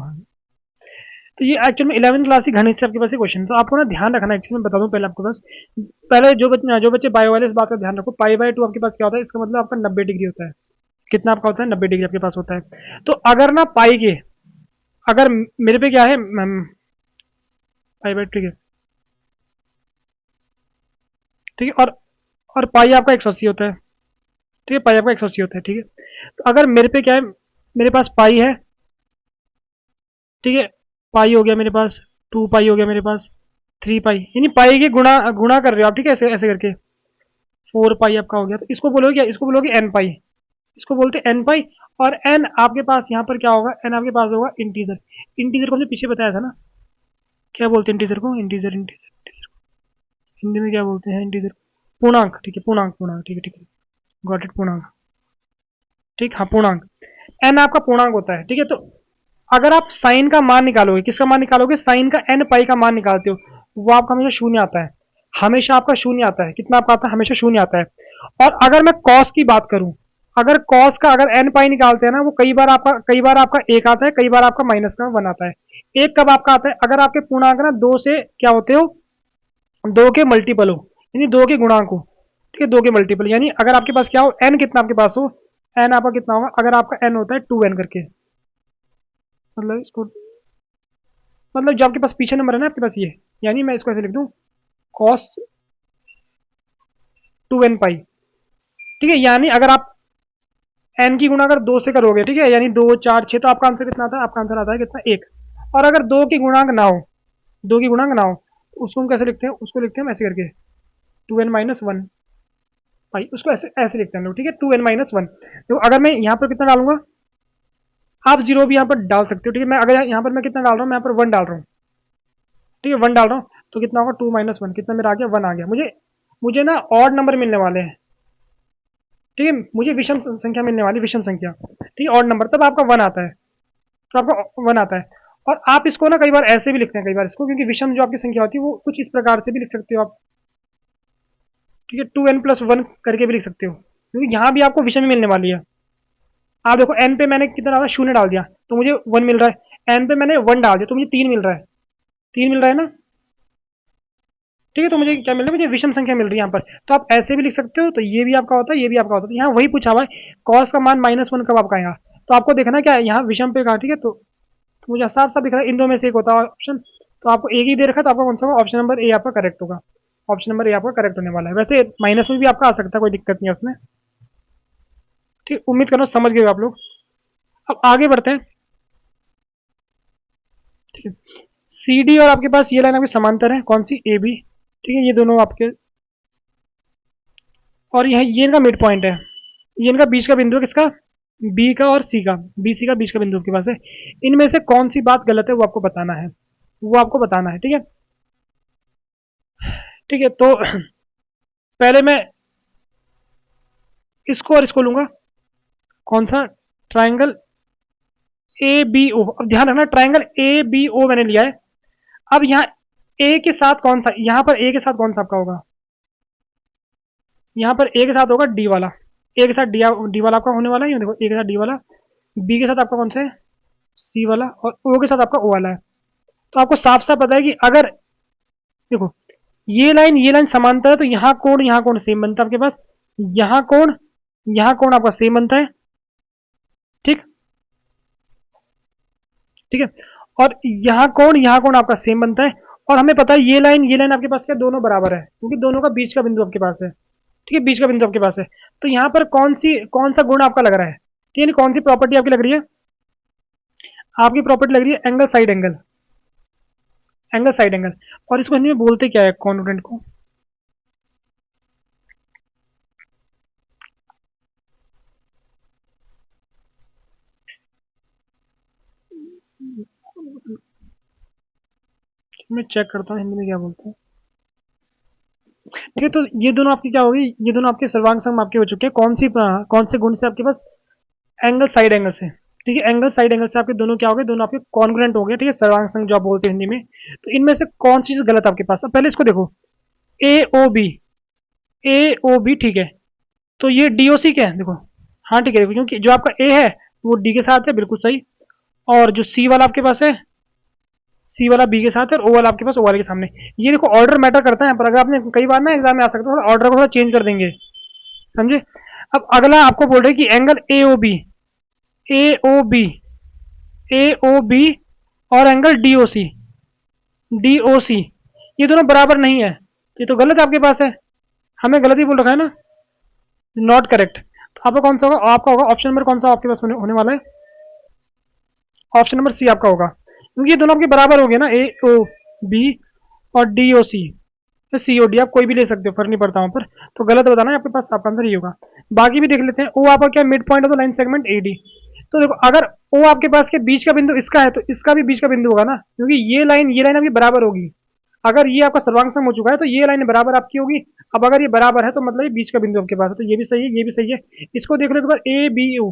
तो ये एक्चुअल में 11वीं क्लास की गणित से आपके पास ये क्वेश्चन, तो आपको ना ध्यान रखना, एक्चुअली मैं बता दूं पहले आपको बस, पहले जो बच्चे बायो वाले, इस बात का ध्यान रखो, पाई बाय 2 आपके पास क्या होता है, इसका मतलब आपका 90 डिग्री होता है। कितना आपका होता है, 90 डिग्री आपके पास होता है। तो अगर ना पाई के, अगर मेरे पे क्या है, पाई बाय, ठीक है, ठीक है, और पाई आपका 180 होता है, ठीक है, पाई आपका 180 होता है, ठीक है। तो अगर मेरे पे क्या है, मेरे पास पाई है, ठीक है, पाई हो गया मेरे पास, 2 पाई हो गया मेरे पास, 3 पाई, यानी पाई के गुणा गुणा कर रहे हो आप, ठीक है, ऐसे ऐसे करके 4 पाई आपका हो गया। तो इसको बोलोगे क्या, इसको बोलोगे एन पाई, इसको बोलते हैं एन पाई। और एन आपके पास यहाँ पर क्या होगा, एन आपके पास होगा इंटीजर। इंटीजर को हमने पीछे बताया था ना, क्या बोलते हैं इंटीजर को, इंटीजर इंटीजर हिंदी में क्या बोलते हैं इंटीजर, पूर्णांक, ठीक है, पूर्णांक पूर्णांक, ठीक है, ठीक है, गॉट इट, पूर्णांक, ठीक, हाँ पूर्णांक। एन आपका पूर्णांक होता है, ठीक है। तो अगर आप साइन का मान निकालोगे, किसका मान निकालोगे, साइन का एन पाई का मान निकालते हो, वो आपका हमेशा शून्य आता है, हमेशा आपका शून्य आता है। कितना आपका आता है, हमेशा शून्य आता है। और अगर मैं कॉस की बात करूं, अगर कॉस का अगर एन पाई निकालते हैं ना, वो कई बार आपका एक आता है, कई बार आपका माइनस का 1 आता है। एक कब आपका आता है, अगर आपके पूर्णांक ना 2 से क्या होते हो, 2 के मल्टीपल हो, यानी 2 के गुणांक हो, ठीक है, 2 के मल्टीपल, यानी अगर आपके पास क्या हो, एन कितना आपके पास हो, एन आपका कितना होगा, अगर आपका एन होता है 2n करके, मतलब इसको, मतलब जो आपके पास पीछे नंबर है ना आपके पास ये, यानी मैं इसको ऐसे लिख दूं, कॉस 2n पाई, ठीक है। यानी अगर आप एन की गुणा अगर 2 से करोगे, ठीक है, यानी 2 4 6, तो आपका आंसर कितना आता है, आपका आंसर आता है कितना, 1। और अगर 2 की गुणांक ना हो, 2 की गुणांक ना हो, तो उसको हम कैसे लिखते हैं, उसको लिखते हैं हम ऐसे करके, 2n-1 पाई, उसको ऐसे ऐसे लिखते हैं लोग, ठीक है, 2n-1। तो अगर मैं यहाँ पर कितना डालूंगा, आप जीरो भी यहाँ पर डाल सकते हो, ठीक है। मैं अगर यहाँ पर मैं कितना डाल रहा हूँ, मैं यहाँ पर 1 डाल रहा हूँ, ठीक है, 1 डाल रहा हूँ, तो कितना होगा, 2-1, कितना मेरा आ गया, 1 आ गया। मुझे मुझे ना ऑड नंबर मिलने वाले हैं, ठीक है, मुझे विषम संख्या मिलने वाली, विषम संख्या, ठीक है, ऑड नंबर, तब आपका 1 आता है, तो आपका 1 आता है। और आप इसको ना कई बार ऐसे भी लिखते हैं, कई बार इसको, क्योंकि विषम जो आपकी संख्या होती है वो कुछ इस प्रकार से भी लिख सकते हो आप, ठीक है, 2n+1 करके भी लिख सकते हो, क्योंकि यहाँ भी आपको विषम मिलने वाली है। आप देखो, एन पे मैंने कितना डाला, 0 डाल दिया, तो मुझे 1 मिल रहा है, एन पे मैंने 1 डाल दिया, तो मुझे 3 मिल रहा है, 3 मिल रहा है ना, ठीक है। तो मुझे क्या मिल रहा है, मुझे विषम संख्या मिल रही है यहाँ पर। तो आप ऐसे भी लिख सकते हो, तो ये भी आपका होता है, ये भी आपका होता है। यहाँ वही पूछा हुआ है, कॉस का मान -1 कब आपका आएगा, तो आपको देखना क्या है, यहाँ विषम पे कहा, ठीक है। तो मुझे साफ साफ दिख रहा है, इन दो में से एक होता है ऑप्शन, तो आपको एक ही दे रखा है, तो आपका कौन सा होगा, ऑप्शन नंबर ए आपका करेक्ट होगा, ऑप्शन नंबर ए आपका करेक्ट होने वाला है। वैसे माइनस में भी आपका आ सकता है, कोई दिक्कत नहीं है उसमें, ठीक, उम्मीद करो समझ गए आप लोग। अब आगे बढ़ते हैं, ठीक है। सी डी और आपके पास ये लाइन आपकी समांतर है, कौन सी, ए बी, ठीक है, ये दोनों आपके, और ये इनका मिड पॉइंट है, ये इनका बीच का बिंदु है, किसका, बी का और सी का, बी सी का बीच का बिंदु आपके पास है। इनमें से कौन सी बात गलत है वो आपको बताना है, वो आपको बताना है, ठीक है, ठीक है। तो पहले मैं इसको और इसको लूंगा, कौन सा, ट्राइंगल ए बी ओ। अब ध्यान रखना, ट्राइंगल ए बी ओ मैंने लिया है। अब यहाँ ए के साथ कौन सा, यहाँ पर ए के साथ कौन सा आपका होगा, यहाँ पर ए के साथ होगा डी वाला, ए के साथ डी वाला आपका होने वाला है, ये देखो, ए के साथ डी वाला, बी के साथ आपका कौन सा है, सी वाला, और ओ के साथ आपका ओ वाला है। तो आपको साफ साफ पता है कि अगर देखो, ये लाइन समांतर है, तो यहाँ कोण सेम बनता है आपके पास, यहाँ कोण यहाँ कोण आपका सेम बनता है, ठीक, ठीक है। और यहाँ कोण आपका सेम बनता है। और हमें पता है ये लाइन आपके पास क्या, दोनों बराबर है, क्योंकि दोनों का बीच का बिंदु आपके पास है, ठीक है, बीच का बिंदु आपके पास है। तो यहाँ पर कौन सा गुण आपका लग रहा है, ठीक है, कौन सी प्रॉपर्टी आपकी लग रही है, आपकी प्रॉपर्टी लग रही है angle side angle, angle side angle. और इसको हिंदी में बोलते क्या है, कॉन्ग्रुएंट को, मैं चेक करता हूँ हिंदी में क्या बोलते हैं, ठीक है। तो ये दोनों आपकी क्या होगी, ये दोनों आपके सर्वांग सम आपके हो चुके हैं, कौन से गुण से आपके पास, एंगल साइड एंगल से, ठीक है, एंगल साइड एंगल से आपके दोनों क्या हो गए, दोनों आपके कॉन्ग्रुएंट हो गए, ठीक है, सर्वांग संघ जो आप बोलते हैं हिंदी में। तो इनमें से कौन सी चीज गलत है आपके पास, अब पहले इसको देखो, ए O B, A O B, ठीक है। तो ये डी ओ सी क्या है, देखो, हाँ ठीक है, क्योंकि जो आपका ए है वो डी के साथ है, बिल्कुल सही। और जो सी वाला आपके पास है, सी वाला बी के साथ है, और ओ वाला आपके पास ओ वाले के सामने। ये देखो ऑर्डर मैटर करता है, पर अगर आपने कई बार ना एग्जाम में आ सकता है, ऑर्डर को थोड़ा चेंज कर देंगे, समझे। अब अगला आपको बोल रहे हैं कि angle A O B, A O B, A O B और angle D O C, D O C, ये दोनों बराबर नहीं है। ये तो गलत आपके पास है, हमें गलत ही बोल रखा है ना, नॉट करेक्ट। तो आपका कौन सा होगा, आपका होगा ऑप्शन नंबर कौन सा आपके पास होने वाला है, ऑप्शन नंबर सी आपका होगा, क्योंकि ये दोनों आपके बराबर हो गए ना, ए ओ बी और डी ओ सी, सी ओ डी आप कोई भी ले सकते हो, फर्क नहीं पड़ता वहां पर। तो गलत बताना है आपके पास, आपका आंसर ये होगा। बाकी भी देख लेते हैं। ओ आपका क्या mid point of the line segment A D. तो देखो अगर ओ आपके पास के बीच का बिंदु इसका है, तो इसका भी बीच का बिंदु होगा ना, क्योंकि ये लाइन आपकी बराबर होगी। अगर ये आपका सर्वांग सम हो चुका है तो ये लाइन बराबर आपकी होगी। अब अगर ये बराबर है तो मतलब ये बीच का बिंदु आपके पास है, तो ये भी सही है, ये भी सही है। इसको देख लो एक बार, A B O,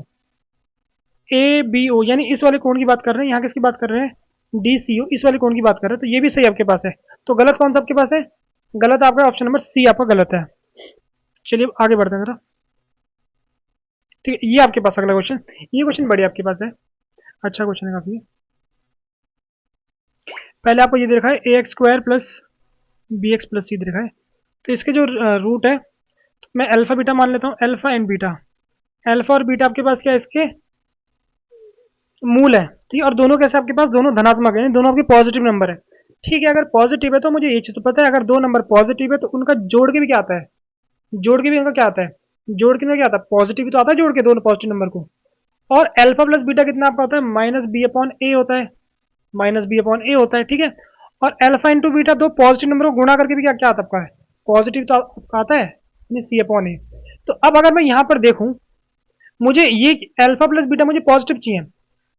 A B O यानी इस वाले कोण की बात कर रहे हैं, यहाँ किसकी बात कर रहे हैं, डी सी ओ, इस वाले कोण की बात कर रहे हैं, तो ये भी सही आपके पास है। तो गलत कौन सा आपके पास है, गलत आपका ऑप्शन नंबर सी आपका गलत है। चलिए आगे बढ़ते हैं जरा, ठीक है। ये आपके पास अगला क्वेश्चन, ये क्वेश्चन बढ़िया आपके पास है, अच्छा क्वेश्चन है काफी। पहले आपको ये दे रखा है a x square plus b x plus c दे रखा है। तो इसके जो रूट है, मैं अल्फा बीटा मान लेता हूँ, अल्फा एंड बीटा। अल्फा और बीटा आपके पास क्या है, इसके मूल है, ठीक है। और दोनों कैसे आपके पास, दोनों धनात्मक है, दोनों आपके पॉजिटिव नंबर है, ठीक है। अगर पॉजिटिव है तो मुझे ये चीज तो पता है, अगर दो नंबर पॉजिटिव है तो उनका जोड़ के भी क्या आता है, जोड़ के भी उनका क्या आता है, जोड़ के क्या आता है, पॉजिटिव तो आता है जोड़ के दोनों पॉजिटिव नंबर को। और अल्फा प्लस बीटा कितना आपका होता है, माइनस बी अपॉन ए होता है, माइनस बी अपॉन ए होता है, ठीक है। और अल्फा इंटू बीटा दो पॉजिटिव नंबर को गुणा करके भी क्या क्या आता है आपका है, पॉजिटिव तो आता है, सी अपॉन ए। तो अब अगर मैं यहाँ पर देखूं, मुझे ये अल्फा प्लस बीटा मुझे पॉजिटिव चाहिए,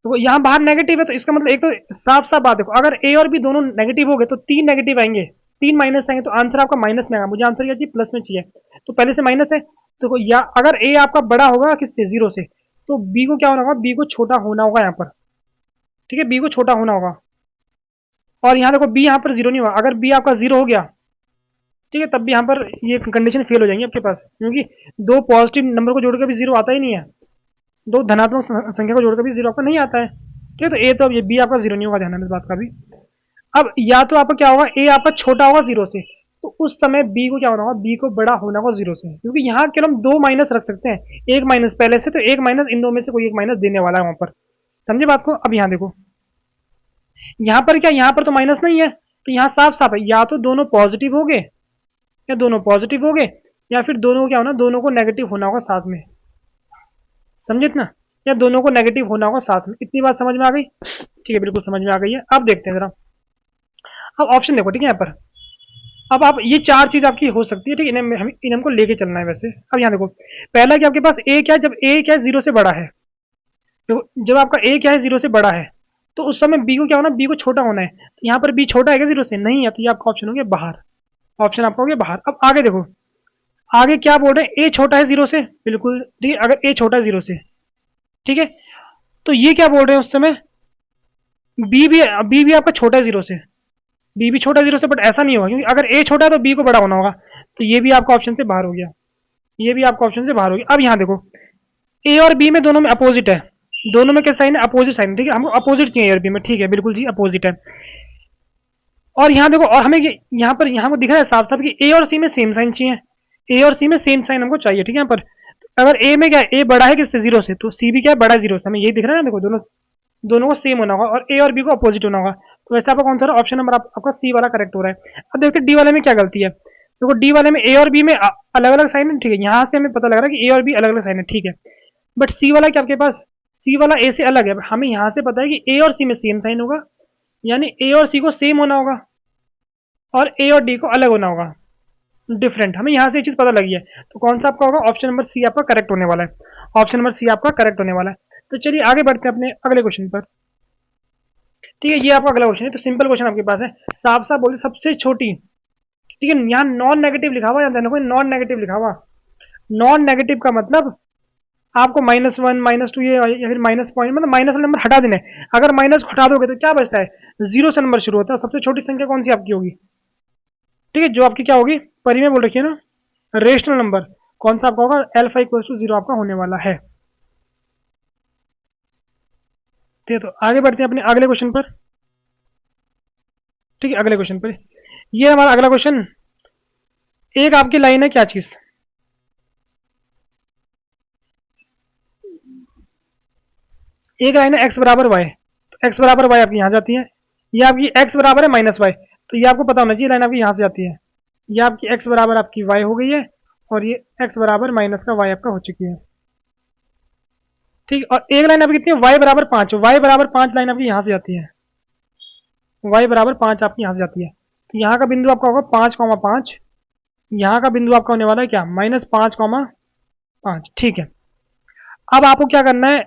तो यहाँ बाहर नेगेटिव है, तो इसका मतलब एक तो साफ साफ बात देखो, अगर ए और बी दोनों नेगेटिव हो गए तो तीन नेगेटिव आएंगे, तीन माइनस आएंगे, तो आंसर आपका माइनस में आएगा। मुझे आंसर क्या चाहिए, प्लस में चाहिए, तो पहले से माइनस है। तो या अगर ए आपका बड़ा होगा किससे, जीरो से, तो बी को क्या होना होगा, बी को छोटा होना होगा यहाँ पर, ठीक है, बी को छोटा होना होगा। और यहाँ देखो बी यहाँ पर जीरो नहीं होगा, अगर बी आपका जीरो हो गया, ठीक है, तब भी यहाँ पर ये कंडीशन फेल हो जाएंगी आपके पास, क्योंकि दो पॉजिटिव नंबर को जोड़कर भी जीरो आता ही नहीं है, दो धनात्मक संख्या को जोड़कर भी जीरो आपका नहीं आता है, ठीक है। तो ए तो अब ये बी आपका जीरो नहीं होगा, ध्यान में इस बात का भी। अब या तो आपका क्या होगा, ए आपका छोटा होगा जीरो से, तो उस समय बी को क्या होना होगा, बी को बड़ा होना होगा जीरो से, क्योंकि यहाँ केवल हम दो माइनस रख सकते हैं, एक माइनस पहले से, तो एक माइनस इन दो में से कोई एक माइनस देने वाला है वहां पर, समझे बात को। अब यहाँ देखो, यहाँ पर क्या, यहाँ पर तो माइनस नहीं है, तो यहाँ साफ साफ है, या तो दोनों पॉजिटिव हो गए, या दोनों पॉजिटिव हो गए, या फिर दोनों को क्या होना, दोनों को नेगेटिव होना होगा साथ में, समझे ना, या दोनों को नेगेटिव होना होगा साथ में। इतनी बात समझ में आ गई, ठीक है, बिल्कुल समझ में आ गई है। अब देखते हैं जरा, अब ऑप्शन देखो, ठीक है, यहाँ पर अब आप ये चार चीज आपकी हो सकती है, ठीक है, इन्हें हमको लेके चलना है वैसे। अब यहाँ देखो, पहला कि आपके पास ए क्या है, जब ए क्या है जीरो से बड़ा है, तो जब आपका ए क्या है जीरो से बड़ा है, तो उस समय बी को क्या होना, बी को छोटा होना है, तो यहाँ पर बी छोटा है क्या जीरो से, नहीं है, तो ये आपका ऑप्शन हो गया बाहर, ऑप्शन आपका हो गया बाहर। अब आगे देखो, आगे क्या बोल रहे हैं, ए छोटा है जीरो से, बिल्कुल ठीक है, अगर ए छोटा है जीरो से, ठीक है, तो ये क्या बोल रहे हैं उस समय, बी भी आपका छोटा है जीरो से, बी भी छोटा है जीरो से, बट ऐसा नहीं होगा, क्योंकि अगर ए छोटा है तो बी को बड़ा होना होगा, तो ये भी आपका ऑप्शन से बाहर हो गया, ये भी आपका ऑप्शन से बाहर हो गया। अब यहाँ देखो, ए और बी में दोनों में अपोजिट है, दोनों में क्या साइन है, अपोजिट साइन, ठीक है, हमको अपोजिट चाहिए ए और बी में, ठीक है, बिल्कुल जी अपोजिट है। और यहाँ देखो, और हमें यहाँ पर यहाँ को दिख रहा है साफ साफ कि ए और सी में सेम साइन चाहिए, ए और सी में सेम साइन हमको चाहिए, ठीक है। यहाँ पर अगर ए में क्या है, ए बड़ा है किससे, जीरो से, तो सी भी क्या है, बड़ा है जीरो से, हमें ये दिख रहा है ना, देखो दोनों दोनों को सेम होना होगा, और ए और बी को अपोजिट होना होगा, तो वैसे आपका कौन सा ऑप्शन नंबर आपका सी वाला करेक्ट हो रहा है। अब देखते हैं डी वाले में क्या गलती है, देखो डी वाले में ए और बी में अलग अलग साइन है, ठीक है, यहाँ से हमें पता लग रहा है कि ए और बी अलग अलग साइन है, ठीक है, बट सी वाला क्या आपके पास, सी वाला ए से अलग है, हमें यहाँ से पता है कि ए और सी में सेम साइन होगा, यानी ए और सी को सेम होना होगा, और ए और डी को अलग होना होगा, डिफरेंट, हमें यहाँ से ये चीज पता लगी है। तो कौन सा आपका होगा, ऑप्शन नंबर सी आपका करेक्ट होने वाला है, ऑप्शन नंबर सी आपका करेक्ट होने वाला है। तो चलिए आगे बढ़ते हैं अपने अगले क्वेश्चन पर, ठीक है, ये आपका अगला क्वेश्चन है, तो सिंपल क्वेश्चन आपके पास है, साफ साफ बोलिए सबसे छोटी, ठीक है, यहाँ नॉन नेगेटिव लिखा हुआ, यहाँ देखो नॉन नेगेटिव लिखा हुआ, नॉन नेगेटिव का मतलब आपको माइनस वन माइनस टू ये या फिर माइनस पॉइंट, मतलब माइनस वाला नंबर हटा देना है। अगर माइनस हटा दोगे तो क्या बचता है, जीरो से नंबर शुरू होता है, सबसे छोटी संख्या कौन सी आपकी होगी, ठीक है, जो आपकी क्या होगी, परी में बोल रखिए ना, रेशनल नंबर कौन सा आपका होगा, अल्फा इक्वल टू जीरो आपका होने वाला है। ठीक है, तो आगे बढ़ते हैं अपने अगले क्वेश्चन पर। ठीक है, अगले क्वेश्चन पर, ये हमारा अगला क्वेश्चन। एक आपकी लाइन है, क्या चीज, एक लाइन है एक्स बराबर वाई, तो एक्स बराबर वाई आपकी यहाँ जाती है, ये आपकी एक्स बराबर है माइनस वाई, तो ये आपको पता होना चाहिए लाइन आपकी यहाँ से जाती है। ये आपकी एक्स बराबर आपकी वाई हो गई है, और ये एक्स बराबर माइनस का वाई आपका हो चुकी है। ठीक, और एक लाइन आपकी कितनी है, वाई बराबर 5, वाई बराबर 5 लाइन आपकी यहाँ से जाती है, वाई बराबर 5 आपकी यहाँ से जाती है। तो यहाँ का बिंदु आपका होगा 5,5, यहाँ का बिंदु आपका होने वाला है क्या, -5,5। ठीक है, अब आपको क्या करना है,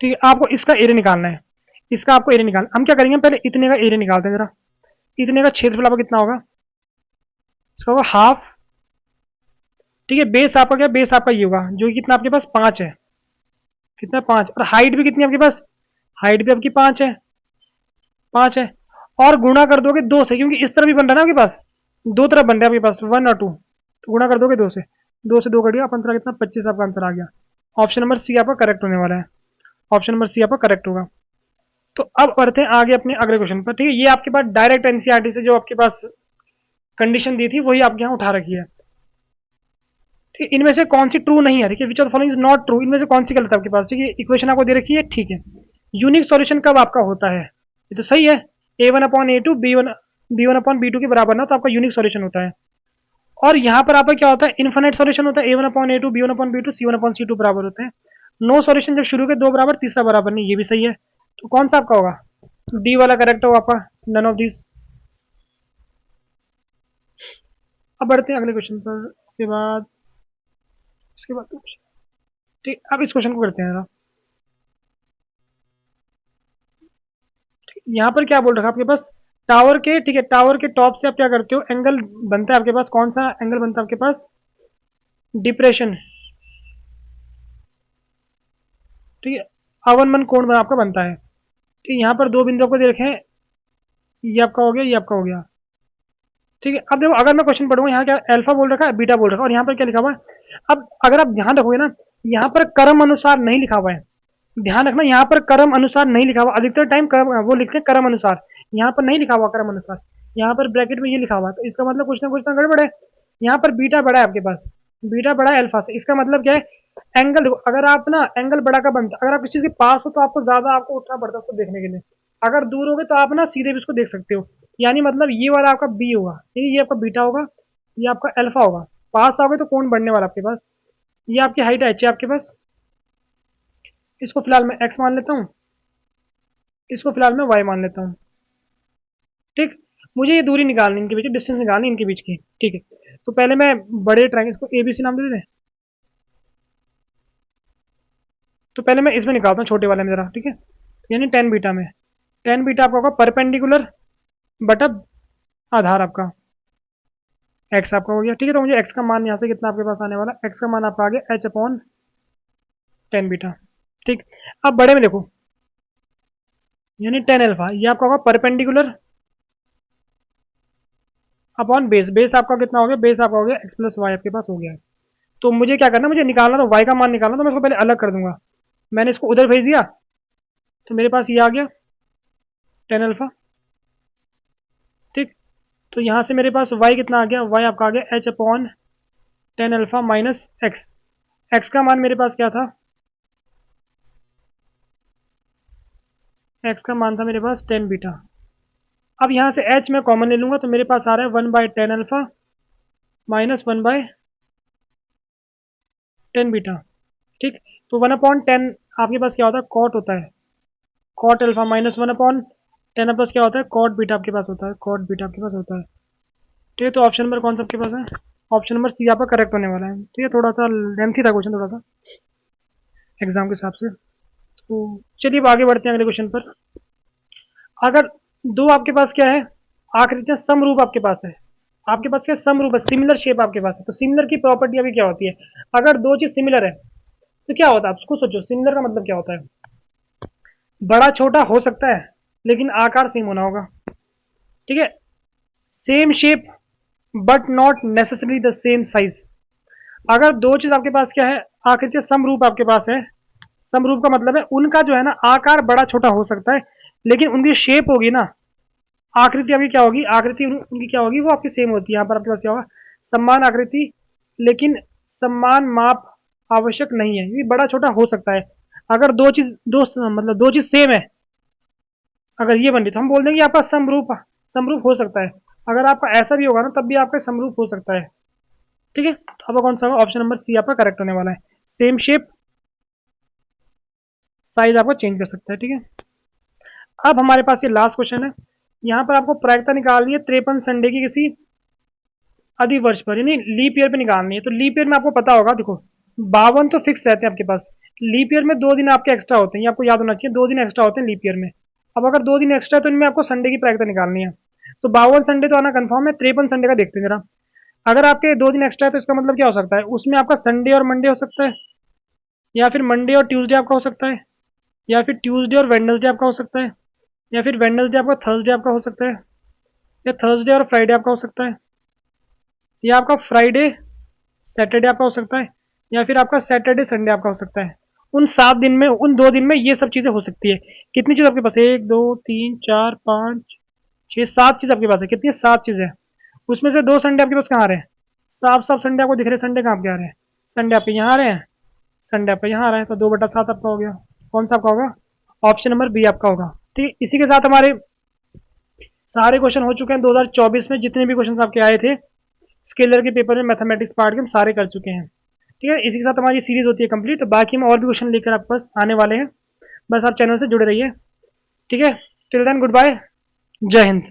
ठीक है, आपको इसका एरिया निकालना है, इसका आपको एरिया निकालना, हम क्या करेंगे पहले इतने का एरिया निकालते हैं जरा। इतने का क्षेत्रफल आपका कितना होगा, इसका होगा हाफ। ठीक है, बेस आपका क्या, बेस आपका ये होगा जो कि कितना आपके पास 5 है, कितना 5, और हाइट भी कितनी आपके पास, हाइट भी आपकी 5 है, 5 है, और गुणा कर दोगे 2 से, क्योंकि इस तरह भी बन रहा है ना आपके पास, दो तरफ बन रहा है आपके पास 1 और 2, तो गुणा कर दोगे 2 से, 2 से 2 कट गया, 15 कितना 25 आपका आंसर आ गया। ऑप्शन नंबर सी आपका करेक्ट होने वाला है, ऑप्शन नंबर सी आपका करेक्ट होगा। तो अब बढ़ते हैं आगे अपने अगले क्वेश्चन पर। ठीक है, ये आपके पास डायरेक्ट एनसीईआरटी से जो आपके पास कंडीशन दी थी वही आपके यहाँ उठा रखी है। ठीक है, इनमें से कौन सी ट्रू नहीं है, ठीक है, which of the following is not true, इनमें से कौन सी गलत है आपके पास। ठीक है, इक्वेशन आपको दे रखी है, ठीक है, यूनिक सॉल्यूशन कब आपका होता है, ये तो सही है, a1/a2 b1/b2 के बराबर ना, तो आपका यूनिक सॉल्यूशन होता है। और यहाँ पर आपका क्या होता है, इन्फिनिट सॉल्यूशन होता है, a1/a2 b1/b2 c1/c2 बराबर होते हैं। नो सॉल्यूशन जब शुरू के दो बराबर तीसरा बराबर नहीं, ये भी सही है, तो कौन सा आपका होगा, डी वाला करेक्ट होगा आपका, नन ऑफ दिस। अब बढ़ते हैं अगले क्वेश्चन पर, इसके बाद तो ठीक, अब इस क्वेश्चन को करते हैं जरा। यहाँ पर क्या बोल रखा है आपके पास, टावर के, ठीक है, टावर के टॉप से आप क्या करते हो, एंगल बनता है आपके पास, कौन सा एंगल बनता है आपके पास, डिप्रेशन। ठीक है, अवनमन कोण आपका बनता है। ठीक है, यहाँ पर दो बिंदुओं को दे रखे हैं, ये आपका हो गया, ये आपका हो गया। ठीक है, अब देखो अगर मैं क्वेश्चन पढ़ूंगा, यहाँ क्या अल्फा बोल रखा है, बीटा बोल रखा है, और यहाँ पर क्या लिखा हुआ है। अब अगर आप ध्यान रखोगे ना, यहाँ पर क्रम अनुसार नहीं लिखा हुआ है, ध्यान रखना, यहाँ पर क्रम अनुसार नहीं लिखा हुआ, अधिकतर टाइम वो लिखते हैं क्रम अनुसार, यहाँ पर नहीं लिखा हुआ क्रम अनुसार, यहाँ पर ब्रैकेट में ये लिखा हुआ है, तो इसका मतलब कुछ ना गड़बड़ है। यहाँ पर बीटा बड़ा है आपके पास, बीटा बड़ा है अल्फा से, इसका मतलब क्या है, एंगल देखो, अगर आप ना एंगल बड़ा का बनता, अगर आप किसी चीज के पास हो तो आपको ज्यादा आपको उठना पड़ता है उसको देखने के लिए, अगर दूर हो गए तो आप ना सीधे भी उसको देख सकते हो। यानी मतलब ये वाला आपका बी होगा, ये आपका बीटा होगा, ये आपका अल्फा होगा, पास आओगे तो कौन बढ़ने वाला आपके पास, ये आपकी हाइट है एच है आपके पास, इसको फिलहाल मैं एक्स मान लेता हूँ, इसको फिलहाल मैं वाई मान लेता हूँ। ठीक, मुझे ये दूरी निकालनी इनके बीच, डिस्टेंस निकालनी इनके बीच की। ठीक है, तो पहले मैं बड़े ट्रायंगल को ए बी सी नाम दे दें, तो पहले मैं इसमें निकालता हूँ छोटे वाले में जरा। ठीक है, तो यानी टेन बीटा में, टेन बीटा आपका होगा परपेंडिकुलर बटा आधार आपका, एक्स आपका हो गया। ठीक है, तो मुझे एक्स का मान यहाँ से कितना आपके पास आने वाला, एक्स का मान आपका आ गया h/10 बीटा। ठीक, अब बड़े में देखो, यानी 10 अल्फा, ये आपका होगा परपेंडिकुलर अपॉन बेस, बेस आपका कितना हो गया, बेस आपका हो गया एक्स प्लस वाई आपके पास हो गया है। तो मुझे क्या करना, मुझे निकालना, तो वाई का मान निकालना, तो मैं इसको पहले अलग कर दूंगा, मैंने इसको उधर भेज दिया, तो मेरे पास ये आ गया 10 अल्फा। ठीक, तो यहाँ से मेरे पास वाई कितना आ गया, वाई आपका आ गया h/10 alpha minus x, x का मान मेरे पास क्या था, एक्स का मान था मेरे पास 10 बीटा। अब यहाँ से h मैं कॉमन ले लूंगा, तो मेरे पास आ रहा है 1/10 अल्फा माइनस 1/10 बीटा। ठीक, तो 1/10 आपके पास क्या होता है, कॉट होता है, कॉट अल्फा माइनस 1/10 प्लस क्या होता है, कॉट बीटा आपके पास होता है, कॉट बीटा आपके पास होता है। ठीक है, तो ऑप्शन नंबर कौन सा आपके पास है, ऑप्शन नंबर सी आपका करेक्ट होने वाला है। ठीक है, थोड़ा सा लेंथी था क्वेश्चन, थोड़ा सा एग्जाम के हिसाब से। तो चलिए अब आगे बढ़ते हैं अगले क्वेश्चन पर। अगर दो आपके पास क्या है, आकृतियां समरूप आपके पास है, आपके पास क्या समरूप है, सिमिलर शेप आपके पास है, तो सिमिलर की प्रॉपर्टी अभी क्या होती है, अगर दो चीज सिमिलर है तो क्या होता है, आप खुद सोचो, सिमिलर का मतलब क्या होता है, बड़ा छोटा हो सकता है लेकिन आकार सेम होना होगा। ठीक है, same shape but not necessary the same size. अगर दो चीज आपके पास क्या है, आकृतियां समरूप आपके पास है, समरूप का मतलब है उनका जो है ना आकार बड़ा छोटा हो सकता है, लेकिन उनकी शेप होगी ना, आकृति आपकी क्या होगी, आकृति उनकी क्या होगी, वो आपकी सेम होती है। यहाँ पर आपके पास क्या होगा, समान आकृति लेकिन समान माप आवश्यक नहीं है, ये बड़ा छोटा हो सकता है। अगर मतलब दो चीज सेम है, अगर ये बन रही तो हम बोल देंगे आपका समरूप समरूप हो सकता है। अगर आपका ऐसा भी होगा ना तब भी आपका समरूप हो सकता है। ठीक है, तो आपका कौन सा होगा, ऑप्शन नंबर सी आपका करेक्ट होने वाला है। सेम शेप, साइज आपको चेंज कर सकता है। ठीक है, अब हमारे पास ये लास्ट क्वेश्चन है। यहाँ पर आपको प्रायिकता निकालनी है 53 संडे की किसी अधिवर्ष पर, यानी लीप ईयर पे निकालनी है। तो लीप ईयर में आपको पता होगा, देखो 52 तो फिक्स रहते हैं आपके पास, लीप ईयर में 2 दिन आपके एक्स्ट्रा होते हैं, ये आपको याद होना चाहिए, 2 दिन एक्स्ट्रा होते हैं लीप ईयर में। अब अगर 2 दिन एक्स्ट्रा है तो इनमें आपको संडे की प्रायिकता निकालनी है। तो 52 संडे तो आना कन्फर्म है, 53 संडे का देखते हैं जरा। अगर आपके 2 दिन एक्स्ट्रा है तो इसका मतलब क्या हो सकता है, उसमें आपका संडे और मंडे हो सकता है, या फिर मंडे और ट्यूसडे आपका हो सकता है, या फिर ट्यूसडे और वेडनेसडे आपका हो सकता है, या फिर वेडनेसडे आपका थर्सडे आपका हो सकता है, या थर्सडे और फ्राइडे आपका हो सकता है, या आपका फ्राइडे सैटरडे आपका हो सकता है, या फिर आपका सैटरडे संडे आपका हो सकता है। उन 7 दिन में, उन 2 दिन में ये सब चीजें हो सकती है। कितनी चीज आपके पास है, 1 2 3 4 5 6 7 चीज आपके पास है। कितनी है, 7 चीजें। उसमें से 2 संडे आपके पास कहाँ आ रहे हैं, साफ साफ संडे आपको दिख रहे हैं। संडे कहाँ पे आ रहे हैं, संडे आपके यहाँ आ रहे हैं, संडे आपके यहाँ आ रहे हैं, तो 2/7 आपका हो गया। कौन सा आपका होगा, ऑप्शन नंबर बी आपका होगा। ठीक है, इसी के साथ हमारे सारे क्वेश्चन हो चुके हैं 2024 में, जितने भी क्वेश्चन आपके आए थे स्केलर के पेपर में, मैथमेटिक्स पार्ट के हम सारे कर चुके हैं। ठीक है, इसी के साथ हमारी सीरीज होती है कंप्लीट। तो बाकी में और भी क्वेश्चन लेकर आपके पास आने वाले हैं, बस आप चैनल से जुड़े रहिए। ठीक है, टिल देन गुड बाय, जय हिंद।